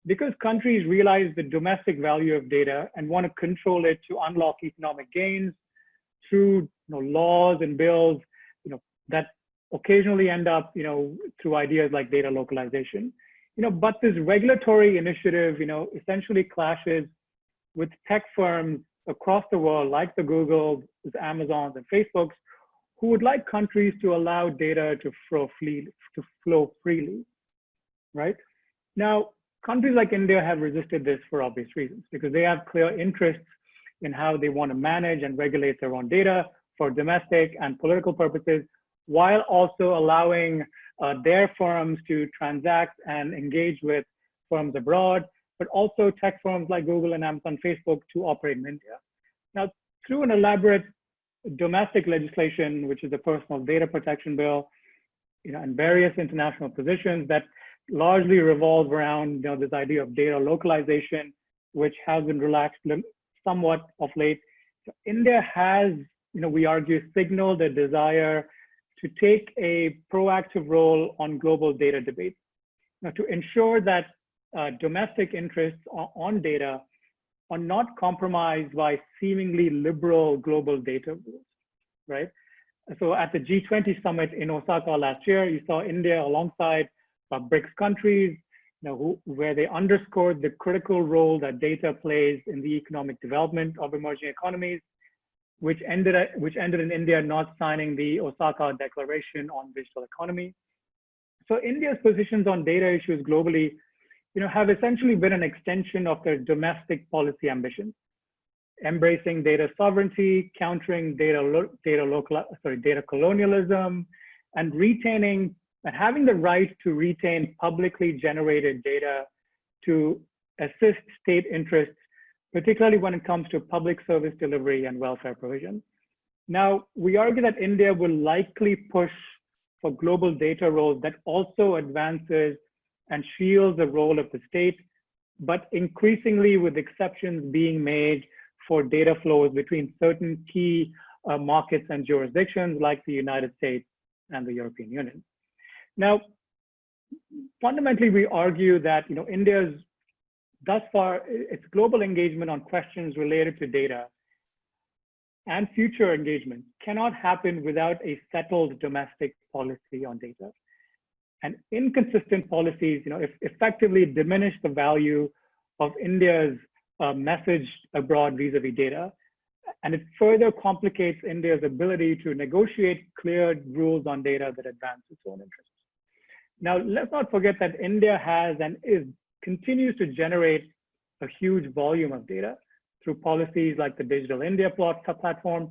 because countries realize the domestic value of data and want to control it to unlock economic gains through laws and bills, that occasionally end up, through ideas like data localization. But this regulatory initiative, essentially clashes with tech firms across the world, like the Googles, the Amazons, and Facebooks, who would like countries to allow data to flow freely, right? Now, countries like India have resisted this for obvious reasons, because they have clear interests in how they want to manage and regulate their own data for domestic and political purposes, while also allowing their firms to transact and engage with firms abroad, but also tech firms like Google and Amazon, Facebook to operate in India. Now, through an elaborate domestic legislation, which is the Personal Data Protection Bill, and various international positions that largely revolve around this idea of data localization, which has been relaxed somewhat of late. So India has, we argue, signaled a desire to take a proactive role on global data debates. Now, to ensure that domestic interests on data are not compromised by seemingly liberal global data rules, right? So at the G20 summit in Osaka last year, you saw India alongside BRICS countries, where they underscored the critical role that data plays in the economic development of emerging economies, which ended in India not signing the Osaka Declaration on Digital Economy. So India's positions on data issues globally, have essentially been an extension of their domestic policy ambitions, embracing data sovereignty, countering data colonialism, and having the right to retain publicly generated data to assist state interests, particularly when it comes to public service delivery and welfare provision. Now, we argue that India will likely push for global data roles that also advances and shields the role of the state, but increasingly with exceptions being made for data flows between certain key markets and jurisdictions like the United States and the European Union. Now, fundamentally, we argue that India's thus far, its global engagement on questions related to data and future engagement cannot happen without a settled domestic policy on data. And inconsistent policies, effectively diminish the value of India's message abroad vis-a-vis data, and it further complicates India's ability to negotiate clear rules on data that advance its own interests. Now, let's not forget that India has and continues to generate a huge volume of data through policies like the Digital India platform,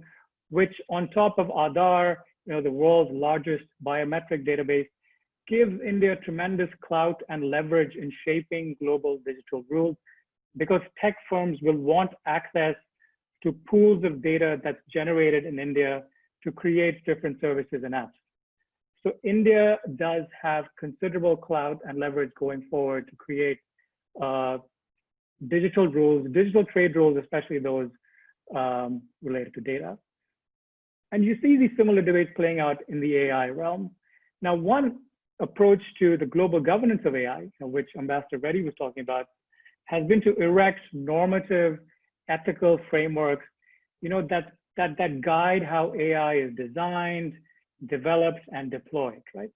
which on top of Aadhaar, the world's largest biometric database, gives India tremendous clout and leverage in shaping global digital rules, because tech firms will want access to pools of data that's generated in India to create different services and apps. So India does have considerable clout and leverage going forward to create digital rules, digital trade rules, especially those related to data. And you see these similar debates playing out in the AI realm. Now, one approach to the global governance of AI, which Ambassador Reddy was talking about, has been to erect normative, ethical frameworks, that guide how AI is designed, developed, and deployed, right?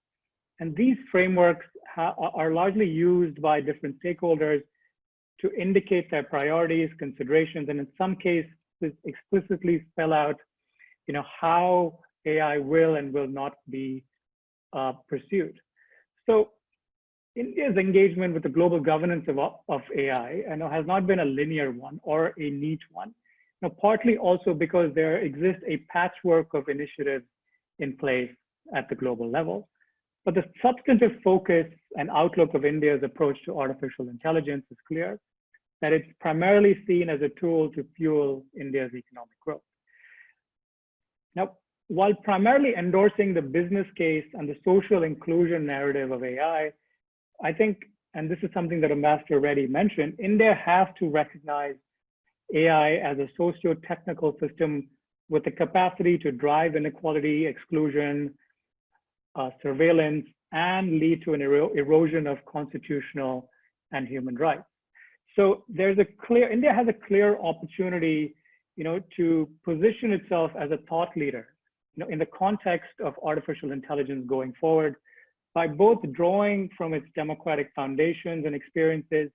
And these frameworks are largely used by different stakeholders to indicate their priorities, considerations, and in some cases explicitly spell out, how AI will and will not be pursued. So India's engagement with the global governance of AI has not been a linear one or a neat one. Partly also because there exists a patchwork of initiatives in place at the global level. But the substantive focus and outlook of India's approach to artificial intelligence is clear, that it's primarily seen as a tool to fuel India's economic growth. Now, while primarily endorsing the business case and the social inclusion narrative of AI, I think, and this is something that Ambassador Reddy mentioned, India has to recognize AI as a socio-technical system with the capacity to drive inequality, exclusion, surveillance, and lead to an erosion of constitutional and human rights. So India has a clear opportunity, to position itself as a thought leader, in the context of artificial intelligence going forward, by both drawing from its democratic foundations and experiences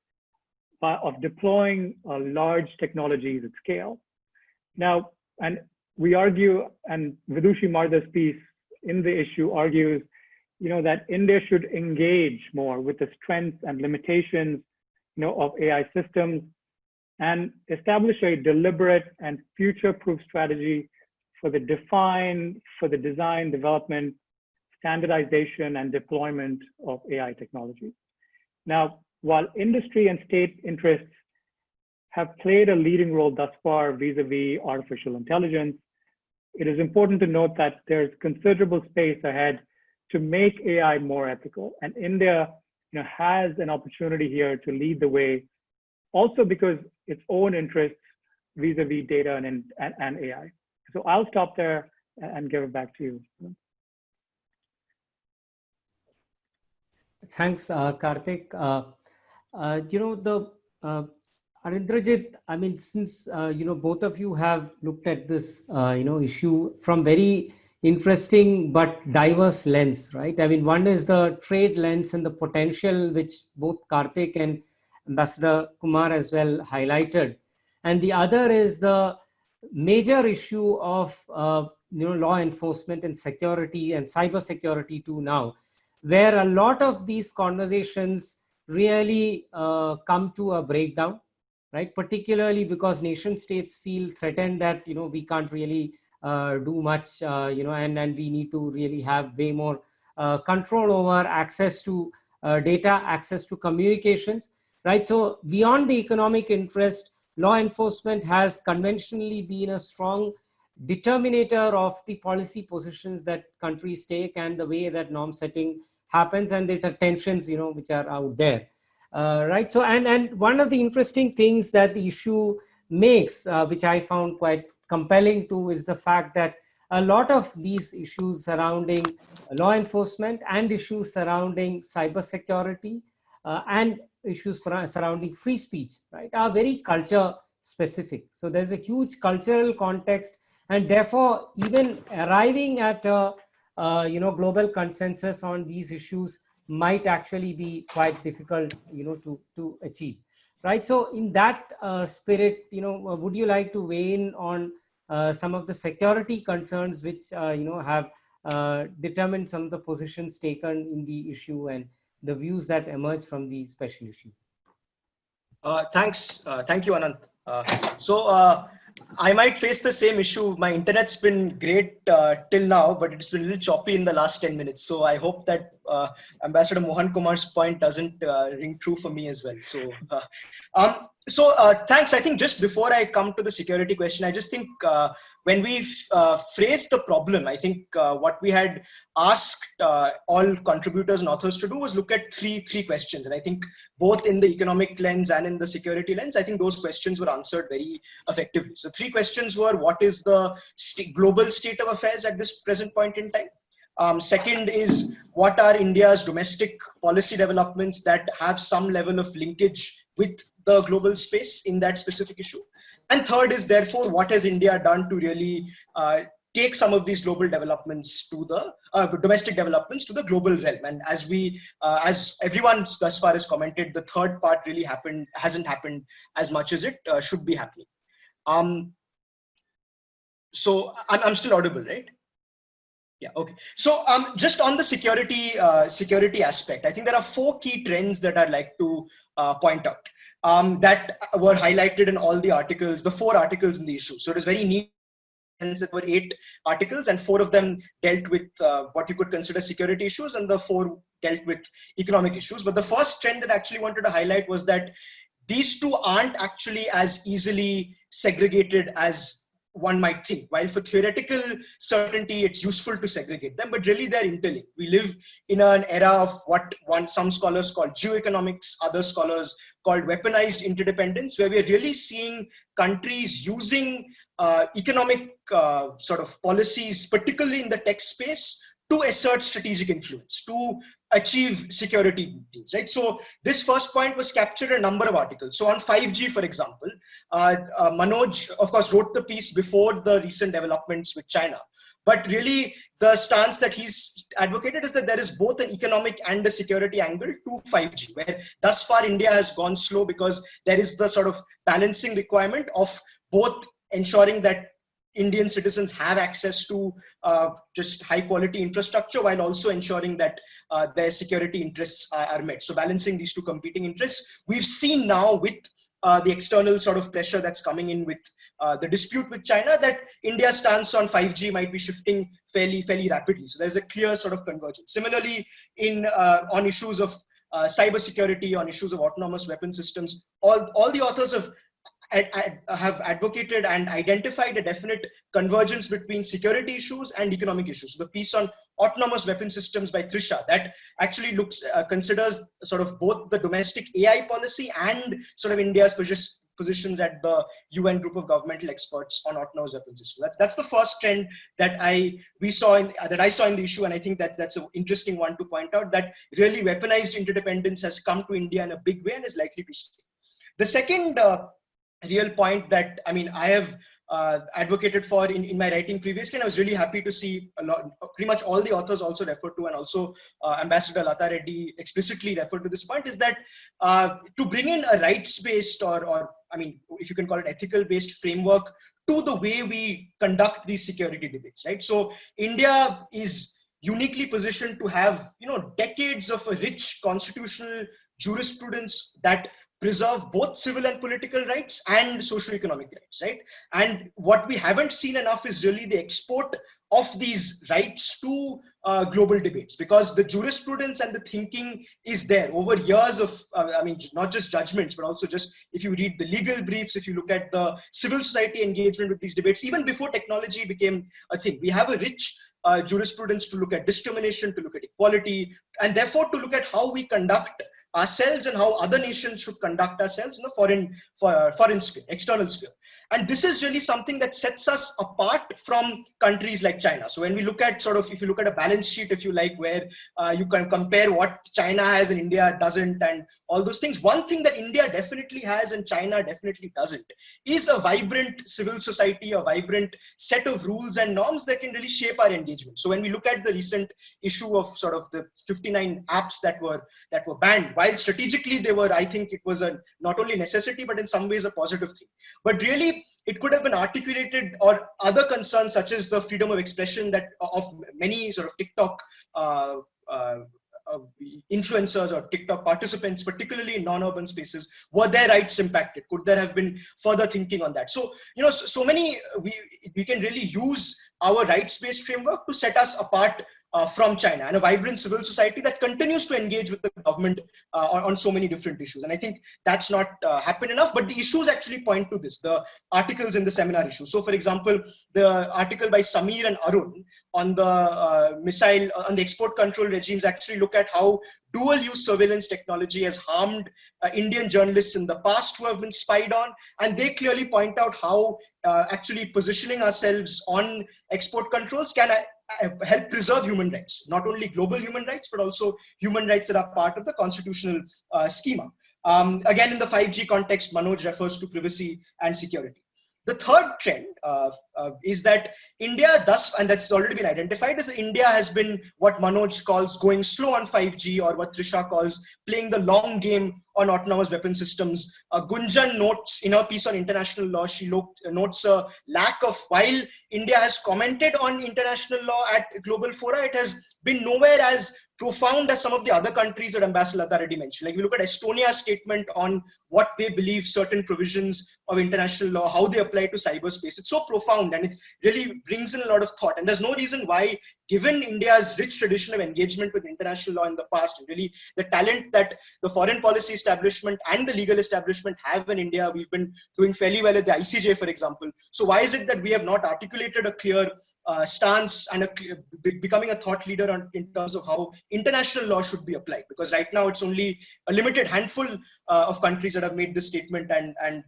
of deploying large technologies at scale. Now, and we argue, and Vidushi Martha's piece in the issue argues, that India should engage more with the strengths and limitations, of AI systems, and establish a deliberate and future-proof strategy for the design, development, standardization, and deployment of AI technology. Now, while industry and state interests have played a leading role thus far vis-a-vis artificial intelligence, it is important to note that there's considerable space ahead to make AI more ethical. And India, has an opportunity here to lead the way, also because its own interests vis-a-vis data and AI. So I'll stop there and give it back to you. Thanks, Karthik. Arindrajit, I mean, since, both of you have looked at this, issue from very interesting but diverse lens, right? I mean, one is the trade lens and the potential which both Karthik and Ambassador Kumar as well highlighted. And the other is the major issue of, law enforcement and security and cyber security too now, where a lot of these conversations really come to a breakdown, right? Particularly because nation states feel threatened that, we can't really do much, and we need to really have way more control over access to data, access to communications, right? So beyond the economic interest, law enforcement has conventionally been a strong determinator of the policy positions that countries take and the way that norm setting happens and the tensions, which are out there. Right. So, and one of the interesting things that the issue makes, which I found quite compelling too, is the fact that a lot of these issues surrounding law enforcement and issues surrounding cybersecurity and issues surrounding free speech, right, are very culture specific. So there's a huge cultural context, and therefore even arriving at a global consensus on these issues might actually be quite difficult, to achieve, right? So in that spirit, would you like to weigh in on some of the security concerns which, have determined some of the positions taken in the issue and the views that emerge from the special issue? Thanks. Thank you, Anant. I might face the same issue. My internet's been great till now, but it's been a little choppy in the last 10 minutes. So I hope that Ambassador Mohan Kumar's point doesn't ring true for me as well. So thanks. I think just before I come to the security question, I just think when we phrased the problem, I think what we had asked all contributors and authors to do was look at three questions. And I think both in the economic lens and in the security lens, I think those questions were answered very effectively. So three questions were: what is the global state of affairs at this present point in time? Second is, what are India's domestic policy developments that have some level of linkage with the global space in that specific issue? And third is, therefore, what has India done to really take some of these global developments to the domestic developments to the global realm? And as everyone thus far has commented, the third part really hasn't happened as much as it should be happening. So I'm still audible, right? Yeah, okay. So just on the security aspect, I think there are 4 key trends that I'd like to point out that were highlighted in all the articles, the 4 articles in the issue. So it is very neat. Hence, there were 8 articles, and 4 of them dealt with what you could consider security issues, and the 4 dealt with economic issues. But the first trend that I actually wanted to highlight was that these two aren't actually as easily segregated as one might think. While for theoretical certainty, it's useful to segregate them, but really they're interlinked. We live in an era of what some scholars call geoeconomics, other scholars called weaponized interdependence, where we're really seeing countries using economic sort of policies, particularly in the tech space, to assert strategic influence, to achieve security needs, right? So this first point was captured in a number of articles. So on 5G, for example, Manoj, of course, wrote the piece before the recent developments with China. But really, the stance that he's advocated is that there is both an economic and a security angle to 5G, where thus far India has gone slow because there is the sort of balancing requirement of both ensuring that Indian citizens have access to just high quality infrastructure while also ensuring that their security interests are met. So balancing these two competing interests. We've seen now with the external sort of pressure that's coming in with the dispute with China that India's stance on 5G might be shifting fairly rapidly. So there's a clear sort of convergence. Similarly, on issues of cybersecurity, on issues of autonomous weapon systems, all the authors have advocated and identified a definite convergence between security issues and economic issues. So the piece on autonomous weapon systems by Trisha, that actually considers sort of both the domestic AI policy and sort of India's positions at the UN group of governmental experts on autonomous weapon systems. That's the first trend that I saw in the issue, and I think that's an interesting one to point out, that really weaponized interdependence has come to India in a big way and is likely to stay. The second real point that I have advocated for in my writing previously, and I was really happy to see pretty much all the authors also referred to, and also Ambassador Latha Reddy explicitly referred to this point, is that to bring in a rights-based or if you can call it ethical-based framework to the way we conduct these security debates, right? So India is uniquely positioned to have decades of a rich constitutional jurisprudence that preserve both civil and political rights and socio-economic rights, right? And what we haven't seen enough is really the export of these rights to global debates, because the jurisprudence and the thinking is there over years of, not just judgments, but also just if you read the legal briefs, if you look at the civil society engagement with these debates, even before technology became a thing, we have a rich jurisprudence to look at discrimination, to look at equality, and therefore to look at how we conduct ourselves and how other nations should conduct ourselves in the foreign sphere, external sphere. And this is really something that sets us apart from countries like China. So when we look at if you look at a balance sheet, if you like, where you can compare what China has and India doesn't and all those things, one thing that India definitely has and China definitely doesn't is a vibrant civil society, a vibrant set of rules and norms that can really shape our engagement. So when we look at the recent issue of sort of the 59 apps that were banned, while strategically they were, I think it was a not only necessity, but in some ways a positive thing. But really, it could have been articulated, or other concerns such as the freedom of expression that of many sort of TikTok influencers or TikTok participants, particularly in non-urban spaces, were their rights impacted? Could there have been further thinking on that? So, so many, we can really use our rights-based framework to set us apart from China, and a vibrant civil society that continues to engage with the government on so many different issues. And I think that's not happened enough, but the issues actually point to this, the articles in the seminar issue. So for example, the article by Samir and Arun on the missile, on the export control regimes actually look at how dual use surveillance technology has harmed Indian journalists in the past who have been spied on. And they clearly point out how actually positioning ourselves on export controls can help preserve human rights, not only global human rights, but also human rights that are part of the constitutional schema. Again, in the 5G context, Manoj refers to privacy and security. The third trend is that India and that's already been identified, is that India has been what Manoj calls going slow on 5G, or what Trisha calls playing the long game on autonomous weapon systems. Gunjan notes in her piece on international law, she notes a lack of, while India has commented on international law at global fora, it has been nowhere as profound as some of the other countries that Ambassador Latha Reddy mentioned. Like we look at Estonia's statement on what they believe certain provisions of international law, how they apply to cyberspace. It's so profound and it really brings in a lot of thought. And there's no reason why, given India's rich tradition of engagement with international law in the past, and really the talent that the foreign policy establishment and the legal establishment have in India. We've been doing fairly well at the ICJ, for example. So why is it that we have not articulated a clear stance and becoming a thought leader in terms of how international law should be applied? Because right now it's only a limited handful of countries that have made this statement, and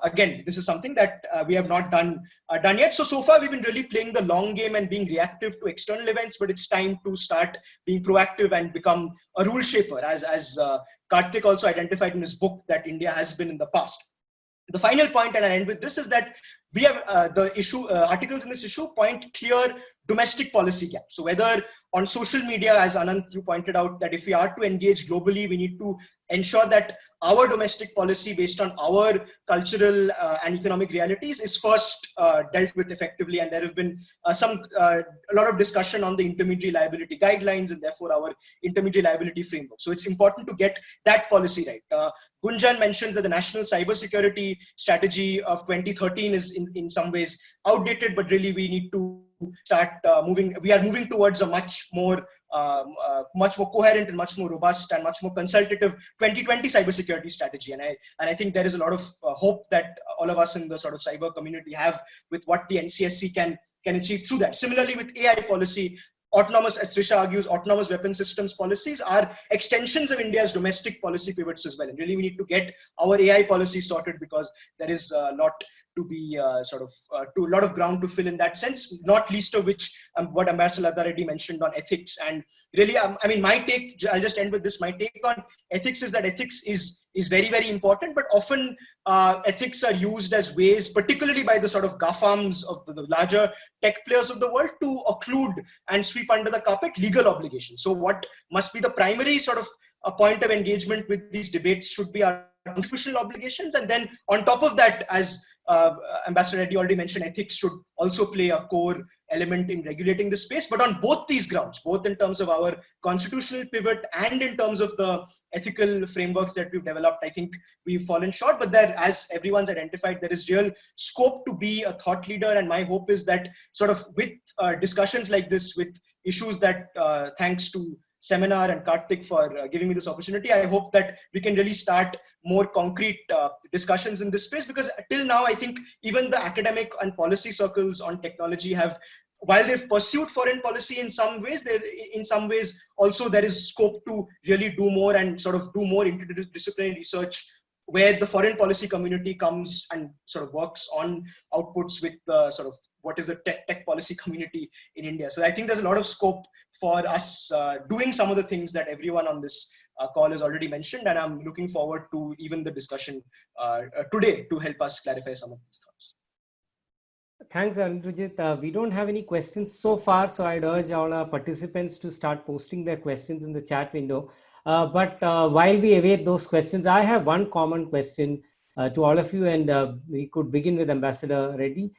again, this is something that we have not done yet. So far we've been really playing the long game and being reactive to external events, but it's time to start being proactive and become a rule shaper, as Karthik also identified in his book that India has been in the past. The final point, and I end with this, is that we have the issue, articles in this issue point clear domestic policy gaps. So whether on social media, as Anant, you pointed out, that if we are to engage globally, we need to ensure that our domestic policy based on our cultural and economic realities is first dealt with effectively. And there have been a lot of discussion on the intermediary liability guidelines and therefore our intermediary liability framework. So it's important to get that policy right. Gunjan mentions that the national cybersecurity strategy of 2013 is in some ways outdated, but really we need to start we are moving towards a much more coherent and much more robust and much more consultative 2020 cybersecurity strategy. And I think there is a lot of hope that all of us in the sort of cyber community have with what the NCSC can achieve through that. Similarly with AI policy, autonomous, as Trisha argues, autonomous weapon systems policies are extensions of India's domestic policy pivots as well. And really we need to get our AI policy sorted, because there is a lot to be a lot of ground to fill in that sense, not least of which what Ambassador Latha Reddy mentioned on ethics. And really, I mean, my take, I'll just end with this, my take on ethics is that ethics is very, very important, but often ethics are used as ways, particularly by the sort of GAFAMs of the larger tech players of the world, to occlude and sweep under the carpet legal obligations. So what must be the primary sort of a point of engagement with these debates should be our constitutional obligations. And then on top of that, as Ambassador Reddy already mentioned, ethics should also play a core element in regulating the space. But on both these grounds, both in terms of our constitutional pivot and in terms of the ethical frameworks that we've developed, I think we've fallen short. But there, as everyone's identified, there is real scope to be a thought leader. And my hope is that sort of with discussions like this, with issues that thanks to Seminar and Karthik for giving me this opportunity, I hope that we can really start more concrete discussions in this space, because till now, I think even the academic and policy circles on technology have, while they've pursued foreign policy in some ways, also there is scope to really do more and sort of do more interdisciplinary research, where the foreign policy community comes and sort of works on outputs with the sort of what is the tech policy community in India. So I think there's a lot of scope for us doing some of the things that everyone on this call has already mentioned. And I'm looking forward to even the discussion today to help us clarify some of these thoughts. Thanks, Arundrajit. We don't have any questions so far, so I'd urge all our participants to start posting their questions in the chat window. But while we await those questions, I have one common question to all of you, and we could begin with Ambassador Reddy.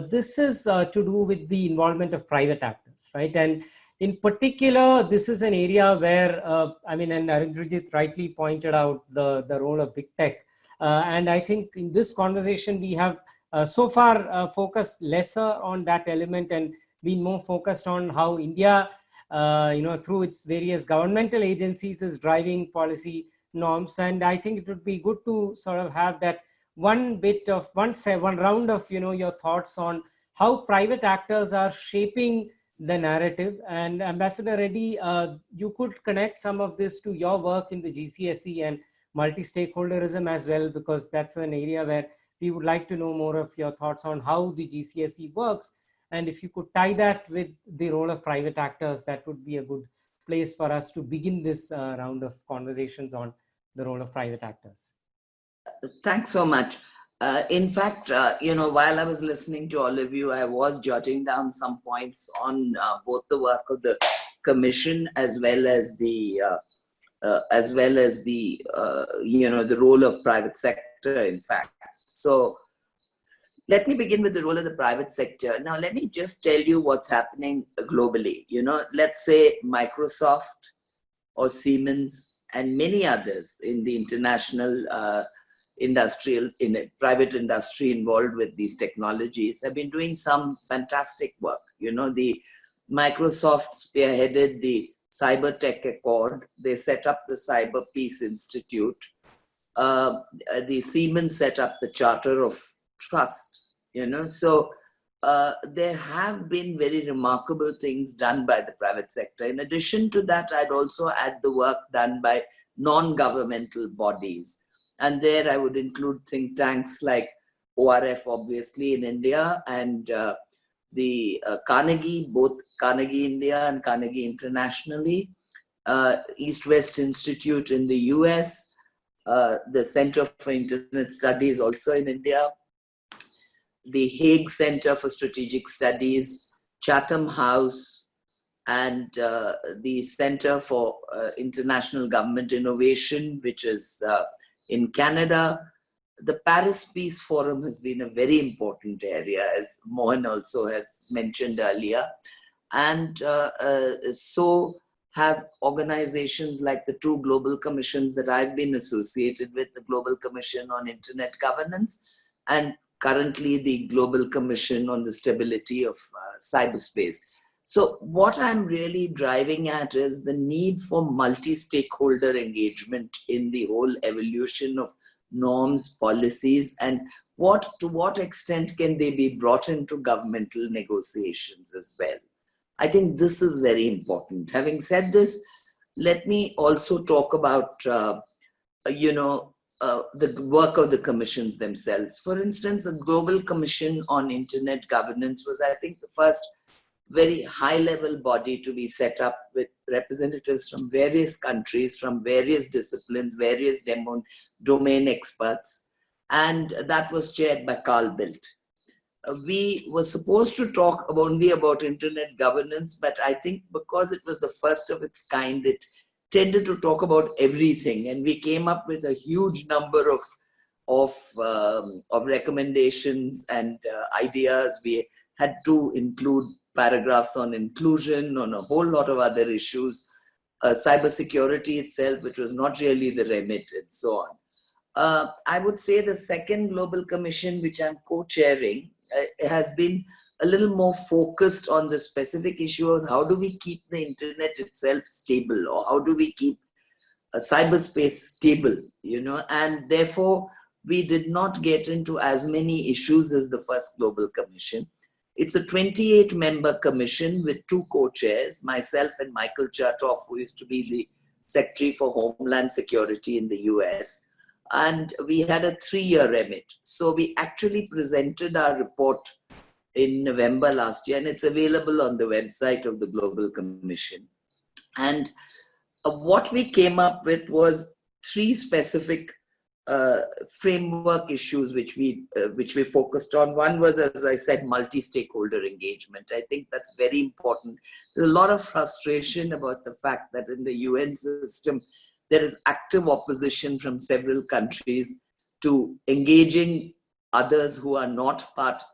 This is to do with the involvement of private actors, right? And in particular, this is an area where, and Arundrajit rightly pointed out the role of big tech. And I think in this conversation, we have so far focused lesser on that element and been more focused on how India, through its various governmental agencies, is driving policy norms. And I think it would be good to sort of have that one round of your thoughts on how private actors are shaping the narrative. And Ambassador Reddy, you could connect some of this to your work in the GCSE and multi-stakeholderism as well, because that's an area where we would like to know more of your thoughts on how the GCSE works. And if you could tie that with the role of private actors, that would be a good place for us to begin this round of conversations on the role of private actors. Thanks so much. In fact, while I was listening to all of you, I was jotting down some points on both the work of the Commission as well as the role of private sector, in fact. So let me begin with the role of the private sector. Now, let me just tell you what's happening globally. Let's say Microsoft or Siemens and many others in the international private industry involved with these technologies have been doing some fantastic work. The Microsoft spearheaded the Cyber Tech Accord. They set up the Cyber Peace Institute. The Siemens set up the Charter of Trust, So there have been very remarkable things done by the private sector. In addition to that, I'd also add the work done by non-governmental bodies. And there I would include think tanks like ORF, obviously, in India, and the Carnegie, both Carnegie India and Carnegie internationally, East-West Institute in the US, the Center for Internet Studies also in India, the Hague Center for Strategic Studies, Chatham House, and the Center for International Government Innovation, which is in Canada. The Paris Peace Forum has been a very important area, as Mohan also has mentioned earlier. And so have organizations like the two global commissions that I've been associated with, the Global Commission on Internet Governance and currently the Global Commission on the Stability of Cyberspace. So what I'm really driving at is the need for multi-stakeholder engagement in the whole evolution of norms, policies, and to what extent can they be brought into governmental negotiations as well. I think this is very important. Having said this, let me also talk about, the work of the commissions themselves. For instance, a Global Commission on Internet Governance was, I think, the first very high-level body to be set up with representatives from various countries, from various disciplines, various domain experts, and that was chaired by Carl Bildt. We were supposed to talk only about internet governance, but I think because it was the first of its kind, it tended to talk about everything, and we came up with a huge number of recommendations and ideas. We had to include paragraphs on inclusion, on a whole lot of other issues, cybersecurity itself, which was not really the remit, and so on. I would say the second Global Commission, which I'm co-chairing, has been a little more focused on the specific issue of how do we keep the internet itself stable, or how do we keep cyberspace stable, and therefore we did not get into as many issues as the first Global Commission. It's a 28-member commission with two co-chairs, myself and Michael Chertoff, who used to be the Secretary for Homeland Security in the US. And we had a 3-year remit. So we actually presented our report in November last year, and it's available on the website of the Global Commission. And what we came up with was 3 specific framework issues which we focused on. One was, as I said, multi-stakeholder engagement. I think that's very important. There's a lot of frustration about the fact that in the UN system, there is active opposition from several countries to engaging others who are not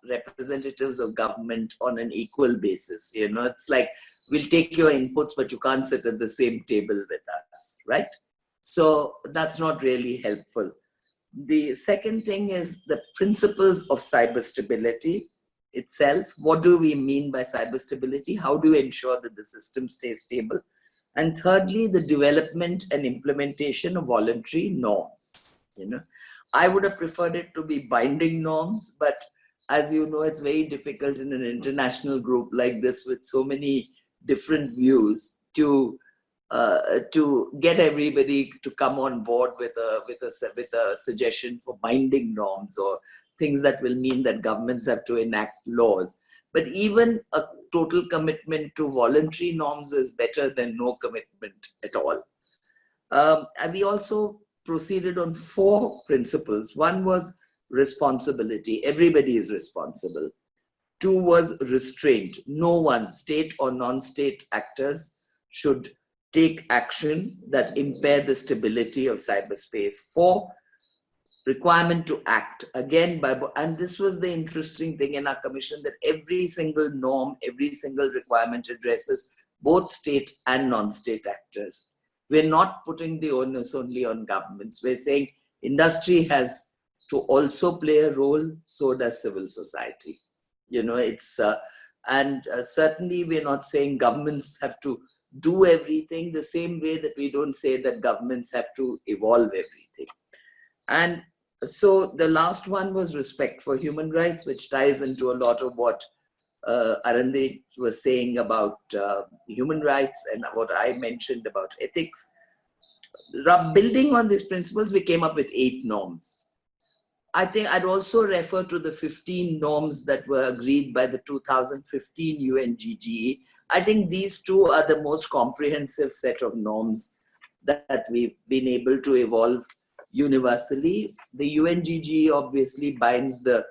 representatives of government on an equal basis. It's like, we'll take your inputs, but you can't sit at the same table with us, right? So that's not really helpful. The second thing is the principles of cyber stability itself. What do we mean by cyber stability? How do we ensure that the system stays stable? And thirdly, the development and implementation of voluntary norms. I would have preferred it to be binding norms, but as you know, it's very difficult in an international group like this with so many different views to get everybody to come on board with a suggestion for binding norms or things that will mean that governments have to enact laws. But even a total commitment to voluntary norms is better than no commitment at all. And we also proceeded on 4 principles. One was responsibility. Everybody is responsible. 2 was restraint. No one, state or non-state actors, should take action that impair the stability of cyberspace. 4, requirement to act. Again, and this was the interesting thing in our commission, that every single norm, every single requirement addresses both state and non-state actors. We're not putting the onus only on governments. We're saying industry has to also play a role, so does civil society. Certainly we're not saying governments have to do everything the same way that we don't say that governments have to evolve everything. And so the last one was respect for human rights, which ties into a lot of what Arande was saying about human rights and what I mentioned about ethics. Building on these principles, we came up with 8 norms. I think I'd also refer to the 15 norms that were agreed by the 2015 UNGGE. I think these two are the most comprehensive set of norms that we've been able to evolve universally. The UNGGE obviously binds the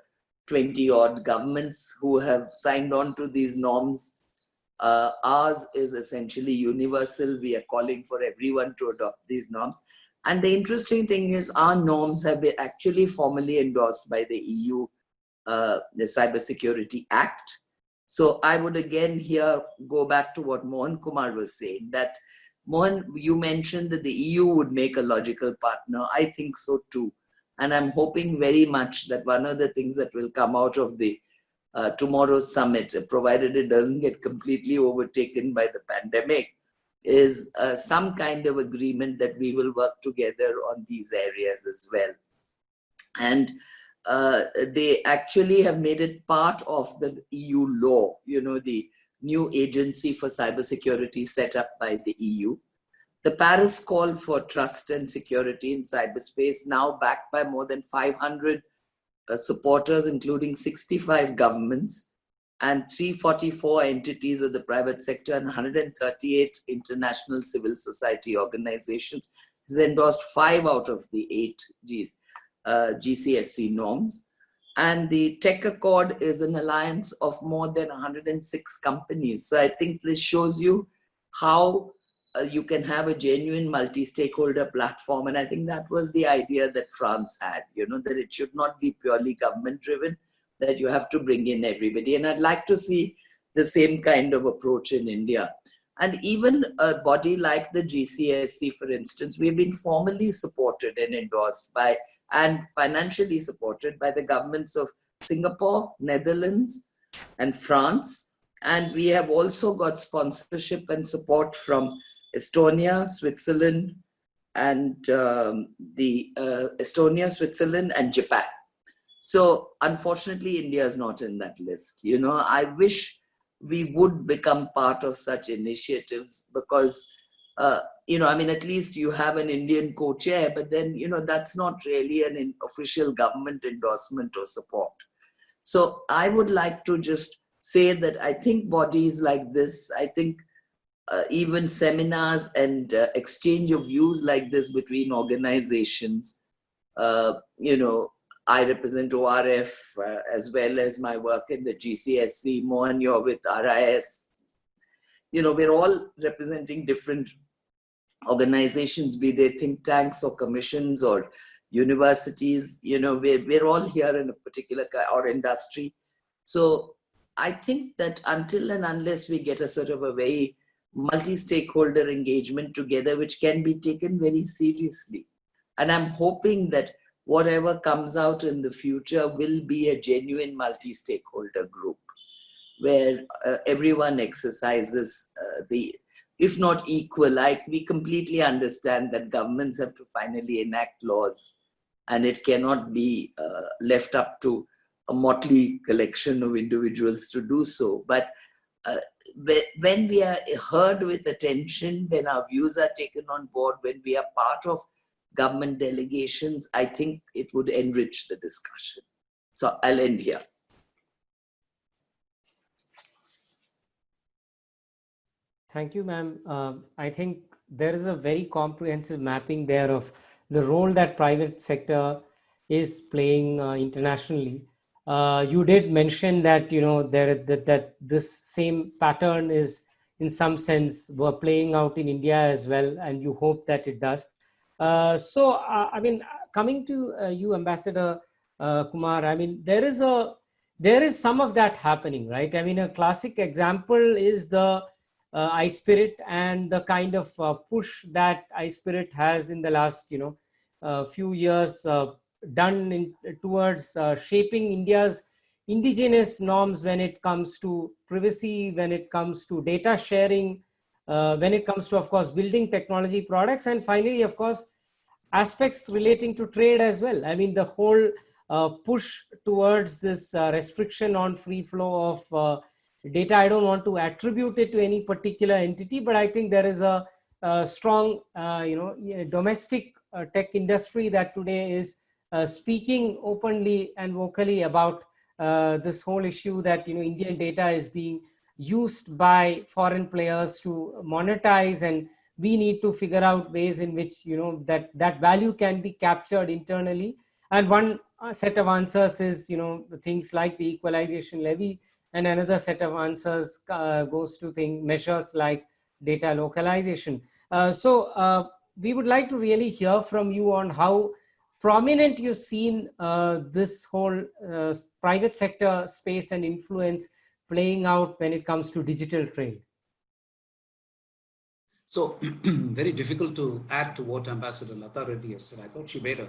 20-odd governments who have signed on to these norms. Ours is essentially universal. We are calling for everyone to adopt these norms. And the interesting thing is our norms have been actually formally endorsed by the EU, the Cybersecurity Act. So I would again here go back to what Mohan Kumar was saying, that Mohan, you mentioned that the EU would make a logical partner. I think so too. And I'm hoping very much that one of the things that will come out of the tomorrow's summit, provided it doesn't get completely overtaken by the pandemic, is some kind of agreement that we will work together on these areas as well. And they actually have made it part of the EU law, you know, the new agency for cybersecurity set up by the EU. The Paris call for trust and security in cyberspace, now backed by more than 500 supporters, including 65 governments and 344 entities of the private sector and 138 international civil society organizations, has endorsed 5 out of the 8 GCSE norms. And the Tech Accord is an alliance of more than 106 companies. So I think this shows you how you can have a genuine multi-stakeholder platform. And I think that was the idea that France had, you know, that it should not be purely government driven, that you have to bring in everybody. And I'd like to see the same kind of approach in India. And even a body like the GCSE, for instance, we've been formally supported and endorsed by, and financially supported by the governments of Singapore, Netherlands, and France. And we have also got sponsorship and support from Estonia, Switzerland, and Estonia, Switzerland, and Japan. So unfortunately, India is not in that list. You know, I wish we would become part of such initiatives because, you know, I mean, at least you have an Indian co-chair, but then, you know, that's not really an official government endorsement or support. So I would like to just say that I think bodies like this, I think even seminars and exchange of views like this between organizations, you know, I represent ORF as well as my work in the GCSE. Mohan, you're with RIS. You know, we're all representing different organizations, be they think tanks or commissions or universities. You know, we're all here in a particular or industry. So I think that until and unless we get a sort of a very multi-stakeholder engagement together, which can be taken very seriously. And I'm hoping that whatever comes out in the future will be a genuine multi-stakeholder group where everyone exercises if not equal, we completely understand that governments have to finally enact laws and it cannot be left up to a motley collection of individuals to do so. But when we are heard with attention, when our views are taken on board, when we are part of government delegations, I think it would enrich the discussion. So I'll end here. Thank you, ma'am. I think there is a very comprehensive mapping there of the role that private sector is playing internationally. You did mention that, you know, that this same pattern is in some sense were playing out in India as well, and you hope that it does. I mean, coming to you, Ambassador Kumar, I mean, there is some of that happening, right? I mean, a classic example is the iSpirit and the kind of push that iSpirit has in the last, you know, few years done towards shaping India's indigenous norms when it comes to privacy, when it comes to data sharing, when it comes to, of course, building technology products. And finally, of course, aspects relating to trade as well. I mean, the whole push towards this restriction on free flow of data, I don't want to attribute it to any particular entity, but I think there is a strong, domestic tech industry that today is speaking openly and vocally about this whole issue that, Indian data is being used by foreign players to monetize, and we need to figure out ways in which, that value can be captured internally. And one set of answers is, things like the equalization levy, and another set of answers goes to measures like data localization. So we would like to really hear from you on how prominent you've seen this whole private sector space and influence playing out when it comes to digital trade. So very difficult to add to what Ambassador Latha Reddy has said. I thought she made a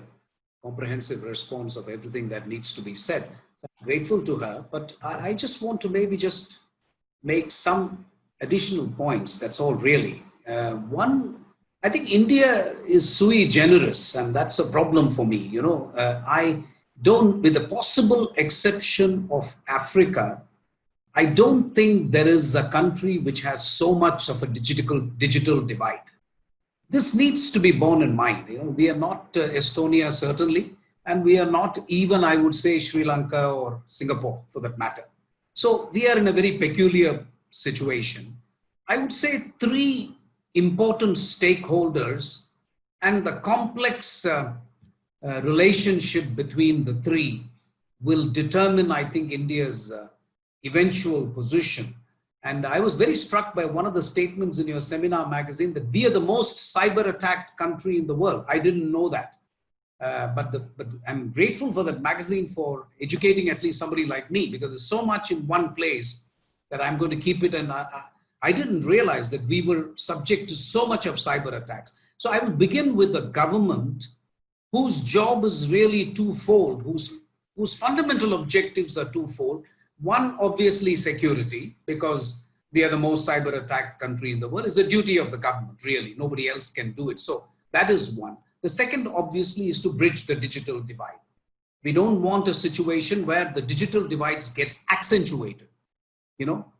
comprehensive response of everything that needs to be said. So I'm grateful to her, but I just want to maybe just make some additional points. That's all really. One, I think India is sui generis, and that's a problem for me. I don't, with the possible exception of Africa, I don't think there is a country which has so much of a digital divide. This needs to be borne in mind. We are not Estonia, certainly, and we are not even, I would say, Sri Lanka or Singapore, for that matter. So we are in a very peculiar situation. I would say three important stakeholders and the complex relationship between the three will determine, I think, India's eventual position. And I was very struck by one of the statements in your seminar magazine that we are the most cyber attacked country in the world. I didn't know that. But I'm grateful for that magazine for educating at least somebody like me, because there's so much in one place that I'm going to keep it. And I didn't realize that we were subject to so much of cyber attacks. So I will begin with the government, whose job is really twofold, whose fundamental objectives are twofold. One, obviously security, because we are the most cyber attacked country in the world. It's a duty of the government, really. Nobody else can do it. So that is one. The second, obviously, is to bridge the digital divide. We don't want a situation where the digital divide gets accentuated,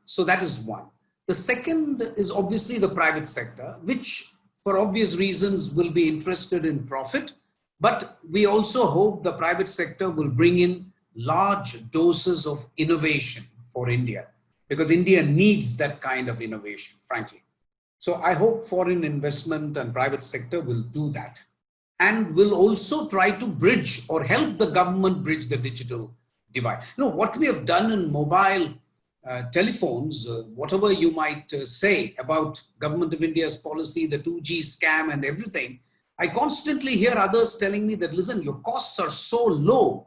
so that is one. The second is obviously the private sector, which for obvious reasons will be interested in profit, but we also hope the private sector will bring in large doses of innovation for India, because India needs that kind of innovation, frankly. So I hope foreign investment and private sector will do that, and will also try to bridge or help the government bridge the digital divide. What we have done in mobile telephones, whatever you might say about Government of India's policy, the 2G scam and everything, I constantly hear others telling me that, listen, your costs are so low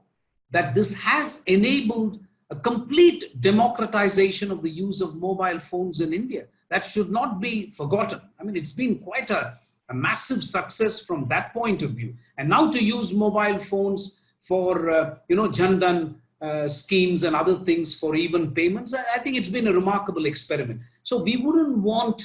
that this has enabled a complete democratization of the use of mobile phones in India. That should not be forgotten. I mean, it's been quite a massive success from that point of view. And now to use mobile phones for, Jandan schemes and other things for even payments, I think it's been a remarkable experiment. So we wouldn't want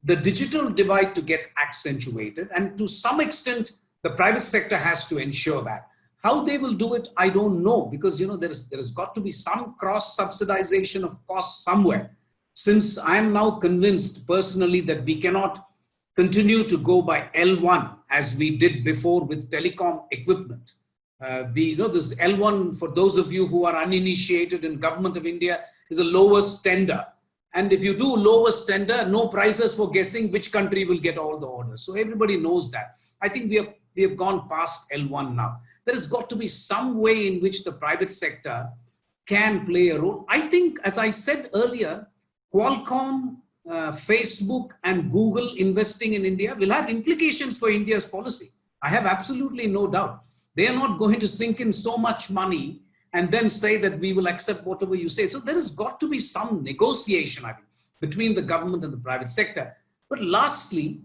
the digital divide to get accentuated. And to some extent, the private sector has to ensure that. How they will do it, I don't know, because there has got to be some cross-subsidization of costs somewhere. Since I am now convinced personally that we cannot continue to go by L1 as we did before with telecom equipment. This L1, for those of you who are uninitiated in Government of India, is a lowest tender. And if you do lowest tender, no prizes for guessing which country will get all the orders. So everybody knows that. I think we have gone past L1 now. There has got to be some way in which the private sector can play a role. I think, as I said earlier, Qualcomm, Facebook and Google investing in India will have implications for India's policy. I have absolutely no doubt. They are not going to sink in so much money and then say that we will accept whatever you say. So there has got to be some negotiation, I think, between the government and the private sector. But lastly,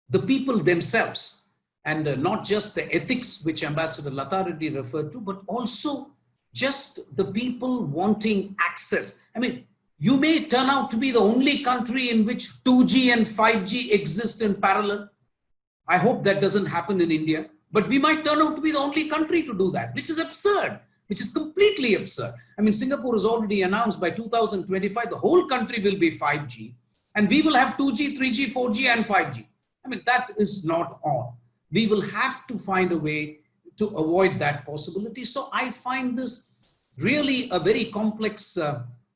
the people themselves, and not just the ethics which Ambassador Latha Reddy referred to, but also just the people wanting access. I mean, You may turn out to be the only country in which 2G and 5G exist in parallel. I hope that doesn't happen in India, but we might turn out to be the only country to do that, which is absurd, which is completely absurd. I mean, Singapore has already announced by 2025, the whole country will be 5G, and we will have 2G, 3G, 4G, and 5G. I mean, that is not on. We will have to find a way to avoid that possibility. So I find this really a very complex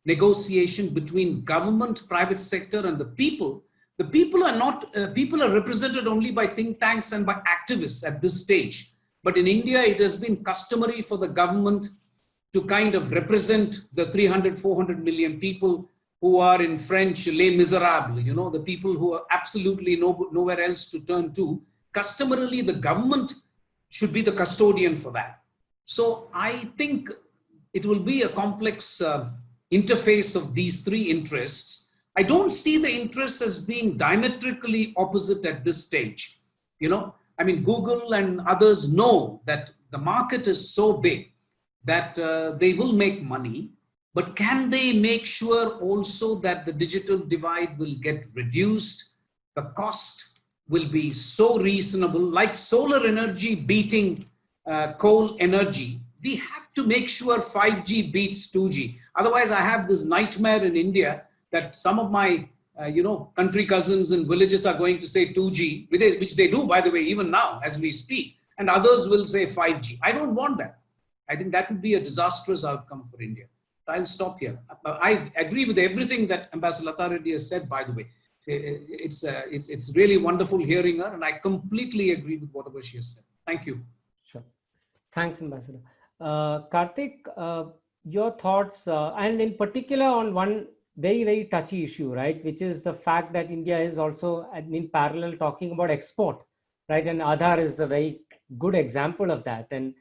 negotiation between government, private sector, and the people. The people are not, people are represented only by think tanks and by activists at this stage. But in India, it has been customary for the government to kind of represent the 300, 400 million people who are in French, les miserables, you know, the people who are absolutely nowhere else to turn to. Customarily, the government should be the custodian for that. So I think it will be a complex interface of these three interests. I don't see the interests as being diametrically opposite at this stage. You know, I mean, Google and others know that the market is so big that they will make money, but can they make sure also that the digital divide will get reduced? The cost will be so reasonable, like solar energy beating coal energy. We have to make sure 5G beats 2G. Otherwise, I have this nightmare in India that some of my country cousins in villages are going to say 2G, which they do, by the way, even now as we speak, and others will say 5G. I don't want that. I think that would be a disastrous outcome for India. I'll stop here. I agree with everything that Ambassador Latha Reddy has said, by the way. It's really wonderful hearing her, and I completely agree with whatever she has said. Thank you. Sure. Thanks, Ambassador. Karthik, your thoughts, and in particular on one very, very touchy issue, right, which is the fact that India is also in parallel talking about export, right, and Aadhaar is a very good example of that, and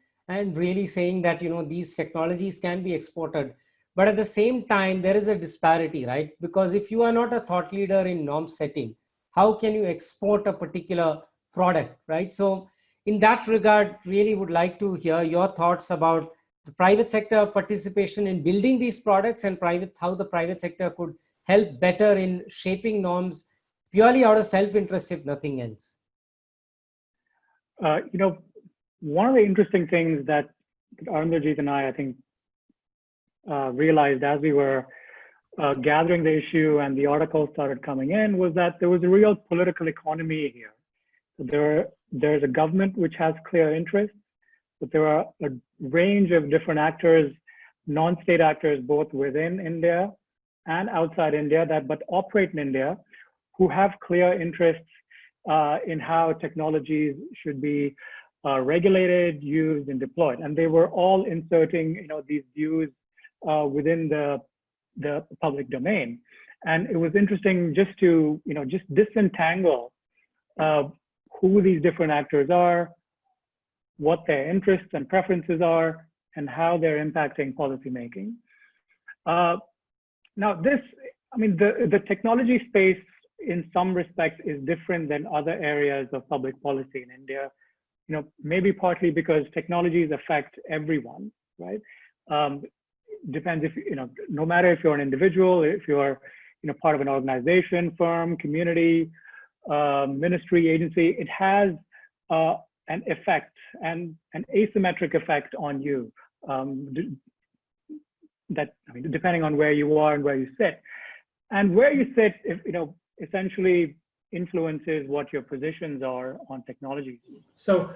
really saying that, you know, these technologies can be exported, but at the same time there is a disparity, right, because if you are not a thought leader in norm setting, how can you export a particular product, right? So in that regard, really would like to hear your thoughts about the private sector participation in building these products, and how the private sector could help better in shaping norms purely out of self-interest, if nothing else. One of the interesting things that Arundarjeet and I think, realized as we were gathering the issue and the articles started coming in was that there was a real political economy here. So there's a government which has clear interests, but there are a range of different actors, non-state actors, both within India and outside India, but operate in India, who have clear interests in how technologies should be regulated, used, and deployed. And they were all inserting, these views within the public domain. And it was interesting just to, just disentangle who these different actors are, what their interests and preferences are, and how they're impacting policymaking. Now the technology space in some respects is different than other areas of public policy in India, maybe partly because technologies affect everyone, right? Depends if, no matter if you're an individual, if you're, part of an organization, firm, community, ministry, agency, it has an effect and an asymmetric effect on you, depending on where you are and where you sit. And where you sit, essentially influences what your positions are on technology. So,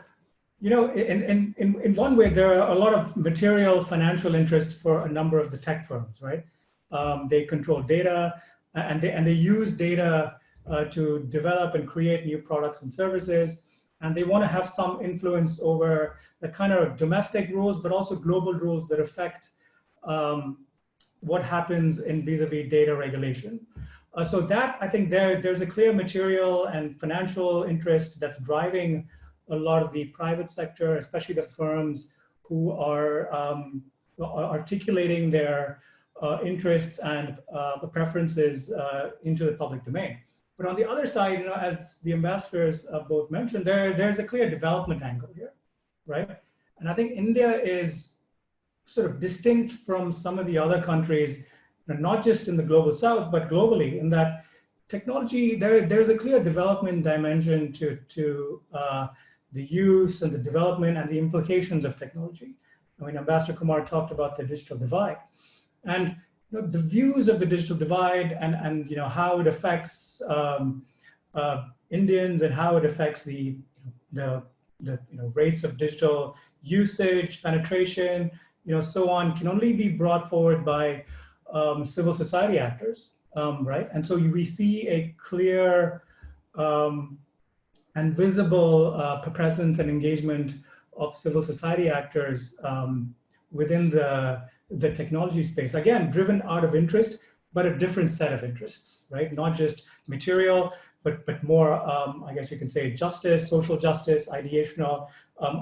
in one way, there are a lot of material financial interests for a number of the tech firms, right? They control data, and they use data to develop and create new products and services. And they want to have some influence over the kind of domestic rules, but also global rules that affect what happens in vis-a-vis data regulation. So that, I think there's a clear material and financial interest that's driving a lot of the private sector, especially the firms who are articulating their interests and preferences into the public domain. But on the other side, as the ambassadors both mentioned, there's a clear development angle here, right? And I think India is sort of distinct from some of the other countries not just in the global south, but globally, in that technology, there's a clear development dimension to the use and the development and the implications of technology. I mean, Ambassador Kumar talked about the digital divide, and the views of the digital divide and how it affects Indians and how it affects the rates of digital usage, penetration, so on, can only be brought forward by civil society actors, right? And so we see a clear and visible presence and engagement of civil society actors within the technology space, again, driven out of interest, but a different set of interests, right? Not just material, but more, I guess you can say, justice, social justice, ideational,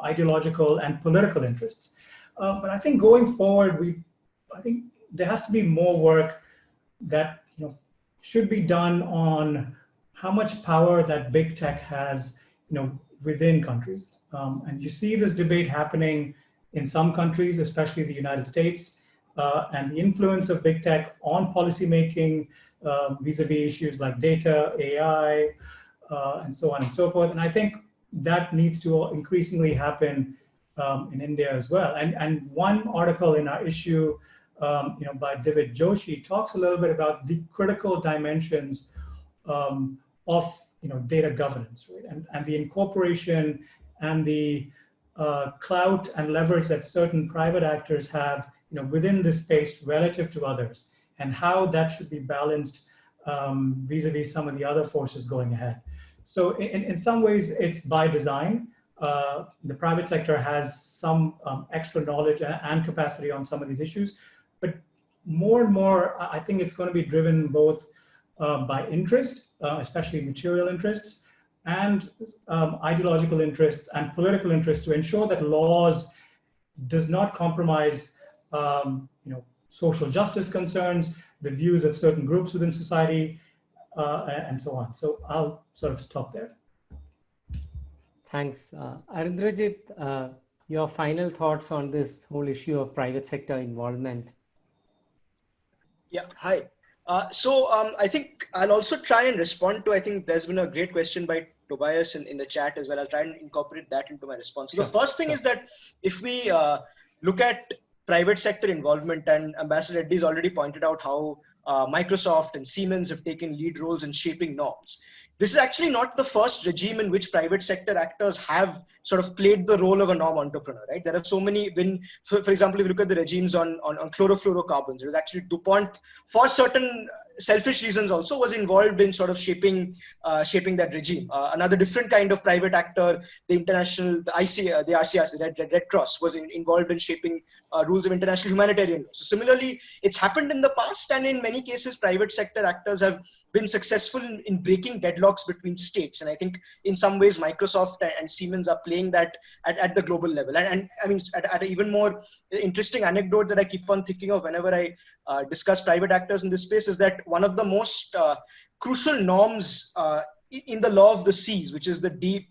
ideological, and political interests. But I think going forward, I think there has to be more work that should be done on how much power that big tech has, within countries. And you see this debate happening in some countries, especially the United States, and the influence of big tech on policymaking vis-a-vis issues like data, AI, and so on and so forth. And I think that needs to increasingly happen in India as well. And one article in our issue, by Dividend Joshi, talks a little bit about the critical dimensions of data governance, right? And the incorporation and the clout and leverage that certain private actors have, within this space relative to others, and how that should be balanced vis-a-vis some of the other forces going ahead. So in some ways, it's by design. The private sector has some extra knowledge and capacity on some of these issues, but more and more, I think it's going to be driven both by interest, especially material interests, and ideological interests and political interests, to ensure that laws does not compromise social justice concerns, the views of certain groups within society, and so on. So I'll sort of stop there. Thanks. Arindrajit, your final thoughts on this whole issue of private sector involvement? Yeah, hi. I think I'll also try and respond to, I think there's been a great question by Tobias in the chat as well. I'll try and incorporate that into my response. So the first thing is that if we look at private sector involvement, and Ambassador Reddy's already pointed out how Microsoft and Siemens have taken lead roles in shaping norms. This is actually not the first regime in which private sector actors have sort of played the role of a norm entrepreneur, right? There are so many, for example, if you look at the regimes on chlorofluorocarbons, it was actually DuPont, for certain selfish reasons also, was involved in sort of shaping that regime. Another different kind of private actor, the RCRC, the Red Cross, was involved in shaping rules of international humanitarian law. So similarly, it's happened in the past, and in many cases, private sector actors have been successful in breaking deadlocks between states. And I think in some ways, Microsoft and Siemens are playing that at the global level. And I mean, at an even more interesting anecdote that I keep on thinking of whenever I discuss private actors in this space is that one of the most crucial norms in the law of the seas, which is the deep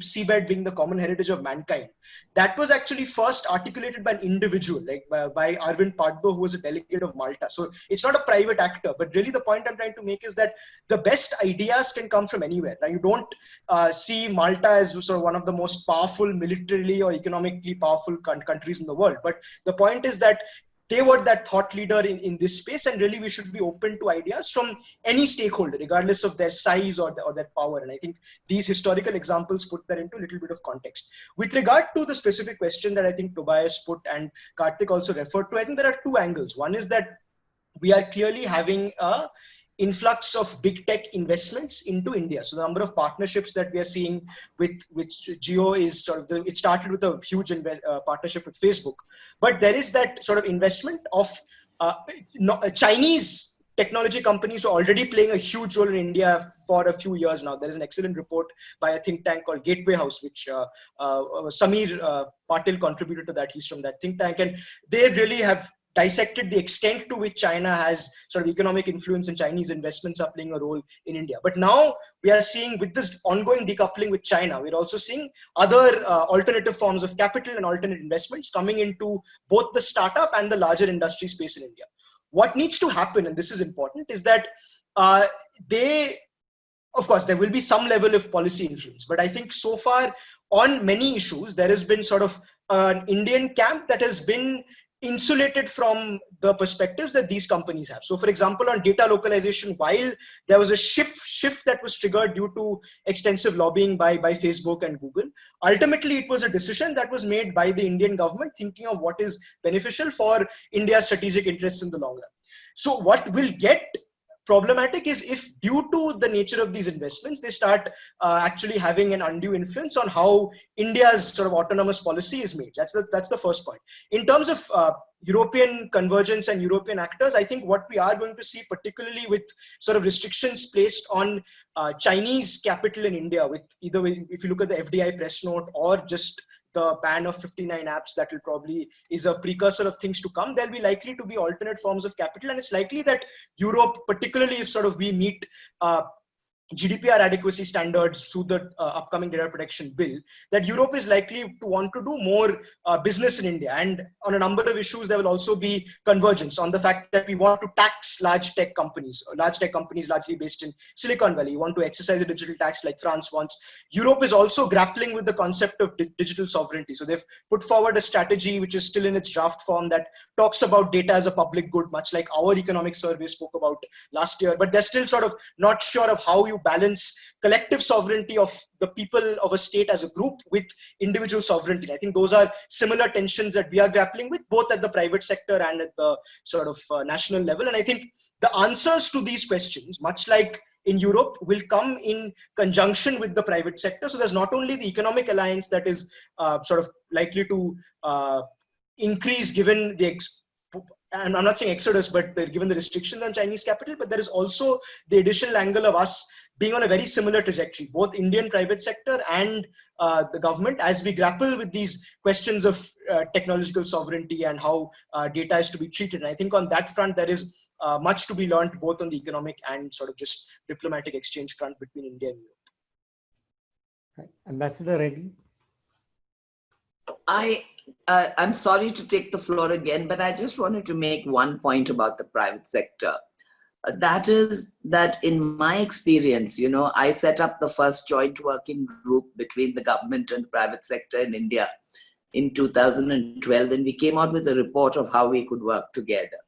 seabed being the common heritage of mankind, that was actually first articulated by an individual, like by Arvind Paddo, who was a delegate of Malta. So it's not a private actor, but really the point I'm trying to make is that the best ideas can come from anywhere. Now, you don't see Malta as sort of one of the most powerful militarily or economically powerful countries in the world. But the point is that they were that thought leader in this space, and really we should be open to ideas from any stakeholder, regardless of their size or their power. And I think these historical examples put that into a little bit of context. With regard to the specific question that I think Tobias put and Karthik also referred to, I think there are two angles. One is that we are clearly having a influx of big tech investments into India. So the number of partnerships that we are seeing with Geo is sort of, it started with a huge partnership with Facebook, but there is that sort of investment of Chinese technology companies who are already playing a huge role in India for a few years now. There is an excellent report by a think tank called Gateway House, which Samir Patil contributed to that. He's from that think tank, and they really have dissected the extent to which China has sort of economic influence and Chinese investments are playing a role in India. But now we are seeing, with this ongoing decoupling with China, we're also seeing other alternative forms of capital and alternate investments coming into both the startup and the larger industry space in India. what needs to happen, and this is important, is that of course, there will be some level of policy influence, but I think so far on many issues, there has been sort of an Indian camp that has been insulated from the perspectives that these companies have. So for example, on data localization, while there was a shift that was triggered due to extensive lobbying by Facebook and Google, ultimately it was a decision that was made by the Indian government thinking of what is beneficial for India's strategic interests in the long run. So what will get problematic is if, due to the nature of these investments, they start actually having an undue influence on how India's sort of autonomous policy is made. That's the first point. In terms of European convergence and European actors, I think what we are going to see, particularly with sort of restrictions placed on Chinese capital in India, with either, if you look at the FDI press note or just the ban of 59 apps, that will probably is a precursor of things to come. There'll be likely to be alternate forms of capital, and it's likely that Europe, particularly if sort of we meet GDPR adequacy standards through the upcoming data protection bill, that Europe is likely to want to do more business in India. And on a number of issues, there will also be convergence on the fact that we want to tax large tech companies largely based in Silicon Valley. We want to exercise a digital tax like France wants. Europe is also grappling with the concept of digital sovereignty. So they've put forward a strategy which is still in its draft form that talks about data as a public good, much like our economic survey spoke about last year. But they're still sort of not sure of how you balance collective sovereignty of the people of a state as a group with individual sovereignty. I think those are similar tensions that we are grappling with, both at the private sector and at the sort of national level. And I think the answers to these questions, much like in Europe, will come in conjunction with the private sector. So there's not only the economic alliance that is sort of likely to increase given the and I'm not saying exodus, but given the restrictions on Chinese capital, but there is also the additional angle of us being on a very similar trajectory, both Indian private sector and the government, as we grapple with these questions of technological sovereignty and how data is to be treated. And I think on that front, there is much to be learned, both on the economic and sort of just diplomatic exchange front between India and Europe. Right. Ambassador Reddy. I'm sorry to take the floor again, but I just wanted to make one point about the private sector. That is that in my experience, I set up the first joint working group between the government and the private sector in India in 2012, and we came out with a report of how we could work together.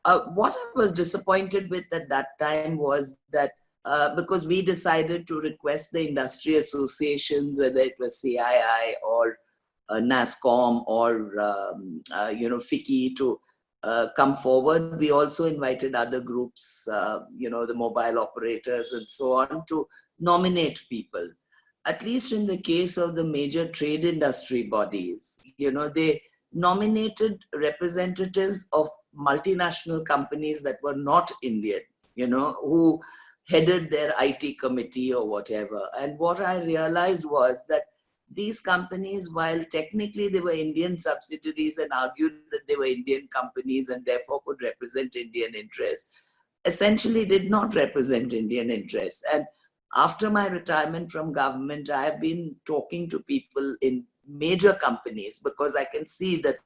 What I was disappointed with at that time was that because we decided to request the industry associations, whether it was CII or NASCOM or FICCI, to come forward. We also invited other groups, the mobile operators and so on, to nominate people. At least in the case of the major trade industry bodies, they nominated representatives of multinational companies that were not Indian, who headed their IT committee or whatever. And what I realized was that these companies, while technically they were Indian subsidiaries and argued that they were Indian companies and therefore could represent Indian interests, essentially did not represent Indian interests. And after my retirement from government, I have been talking to people in major companies, because I can see that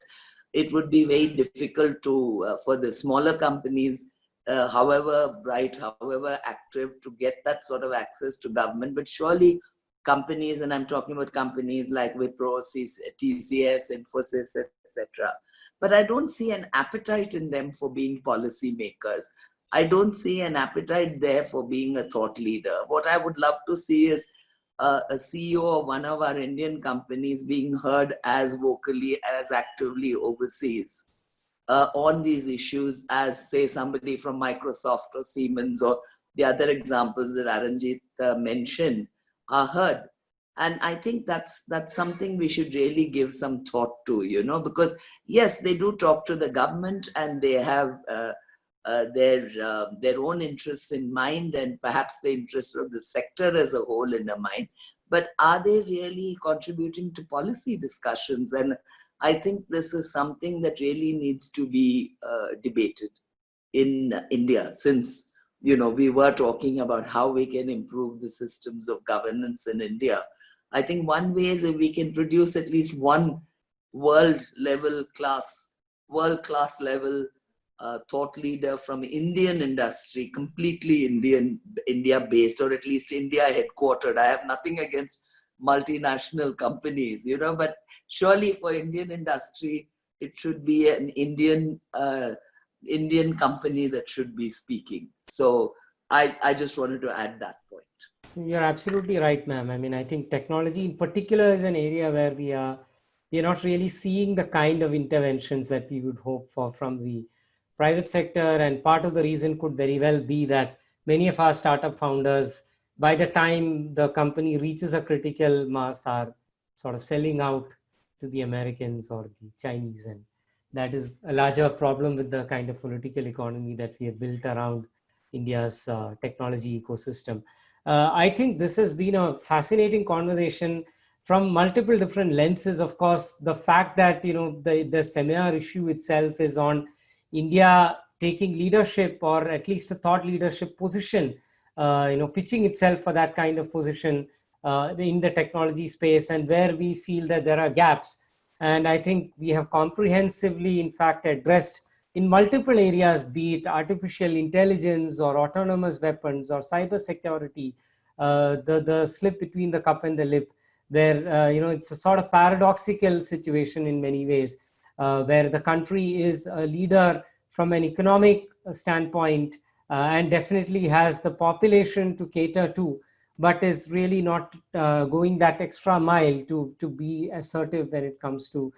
it would be very difficult to for the smaller companies, however bright, however active, to get that sort of access to government. But surely companies, and I'm talking about companies like Wipro, TCS, Infosys, etc. But I don't see an appetite in them for being policy makers. I don't see an appetite there for being a thought leader. What I would love to see is a CEO of one of our Indian companies being heard as vocally, as actively overseas on these issues as, say, somebody from Microsoft or Siemens or the other examples that Aranjit mentioned are heard. And I think that's something we should really give some thought to, because yes, they do talk to the government and they have their own interests in mind, and perhaps the interests of the sector as a whole in their mind. But are they really contributing to policy discussions? And I think this is something that really needs to be debated in India, since we were talking about how we can improve the systems of governance in India. I think one way is if we can produce at least one world-class level thought leader from Indian industry, completely India based, or at least India headquartered. I have nothing against multinational companies, but surely for Indian industry, it should be an Indian company that should be speaking. So I just wanted to add that point. You're absolutely right, ma'am. I mean, I think technology in particular is an area where we're not really seeing the kind of interventions that we would hope for from the private sector. And part of the reason could very well be that many of our startup founders, by the time the company reaches a critical mass, are sort of selling out to the Americans or the Chinese. And that is a larger problem with the kind of political economy that we have built around India's technology ecosystem. I think this has been a fascinating conversation from multiple different lenses. Of course, the fact that the seminar issue itself is on India taking leadership, or at least a thought leadership position, pitching itself for that kind of position in the technology space, and where we feel that there are gaps. And I think we have comprehensively, in fact, addressed in multiple areas, be it artificial intelligence or autonomous weapons or cyber security, the slip between the cup and the lip, where it's a sort of paradoxical situation in many ways, where the country is a leader from an economic standpoint, and definitely has the population to cater to, but is really not going that extra mile to be assertive when it comes to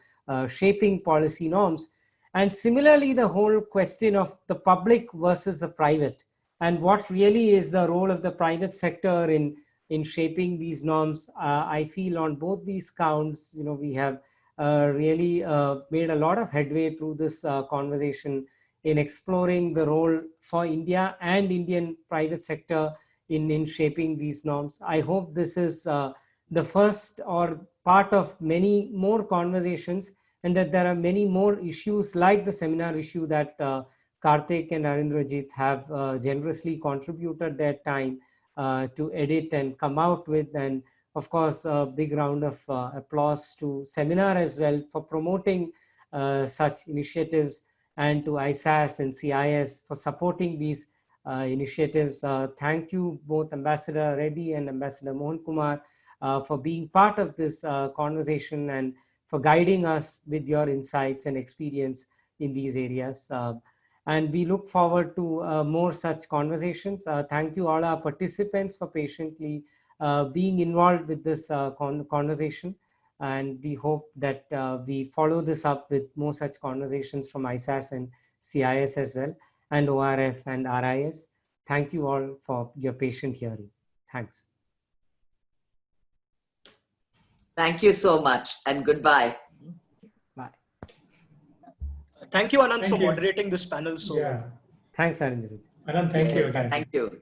shaping policy norms. And similarly, the whole question of the public versus the private, and what really is the role of the private sector in shaping these norms. I feel on both these counts, we have really made a lot of headway through this conversation in exploring the role for India and Indian private sector in shaping these norms. I hope this is the first or part of many more conversations, and that there are many more issues like the seminar issue that Karthik and Arindrajit have generously contributed their time to edit and come out with. And of course, a big round of applause to seminar as well for promoting such initiatives, and to ISAS and CIS for supporting these initiatives. Thank you both Ambassador Reddy and Ambassador Mohan Kumar for being part of this conversation and for guiding us with your insights and experience in these areas. And we look forward to more such conversations. Thank you all our participants for patiently being involved with this conversation. And we hope that we follow this up with more such conversations from ISAS and CIS as well, and ORF and RIS. Thank you all for your patient hearing. Thanks. Thank you so much, and goodbye. Bye. Thank you, Anand, for moderating this panel so well. Yeah. Thanks, Arindra. Anand, thank you Yes, again. thank you.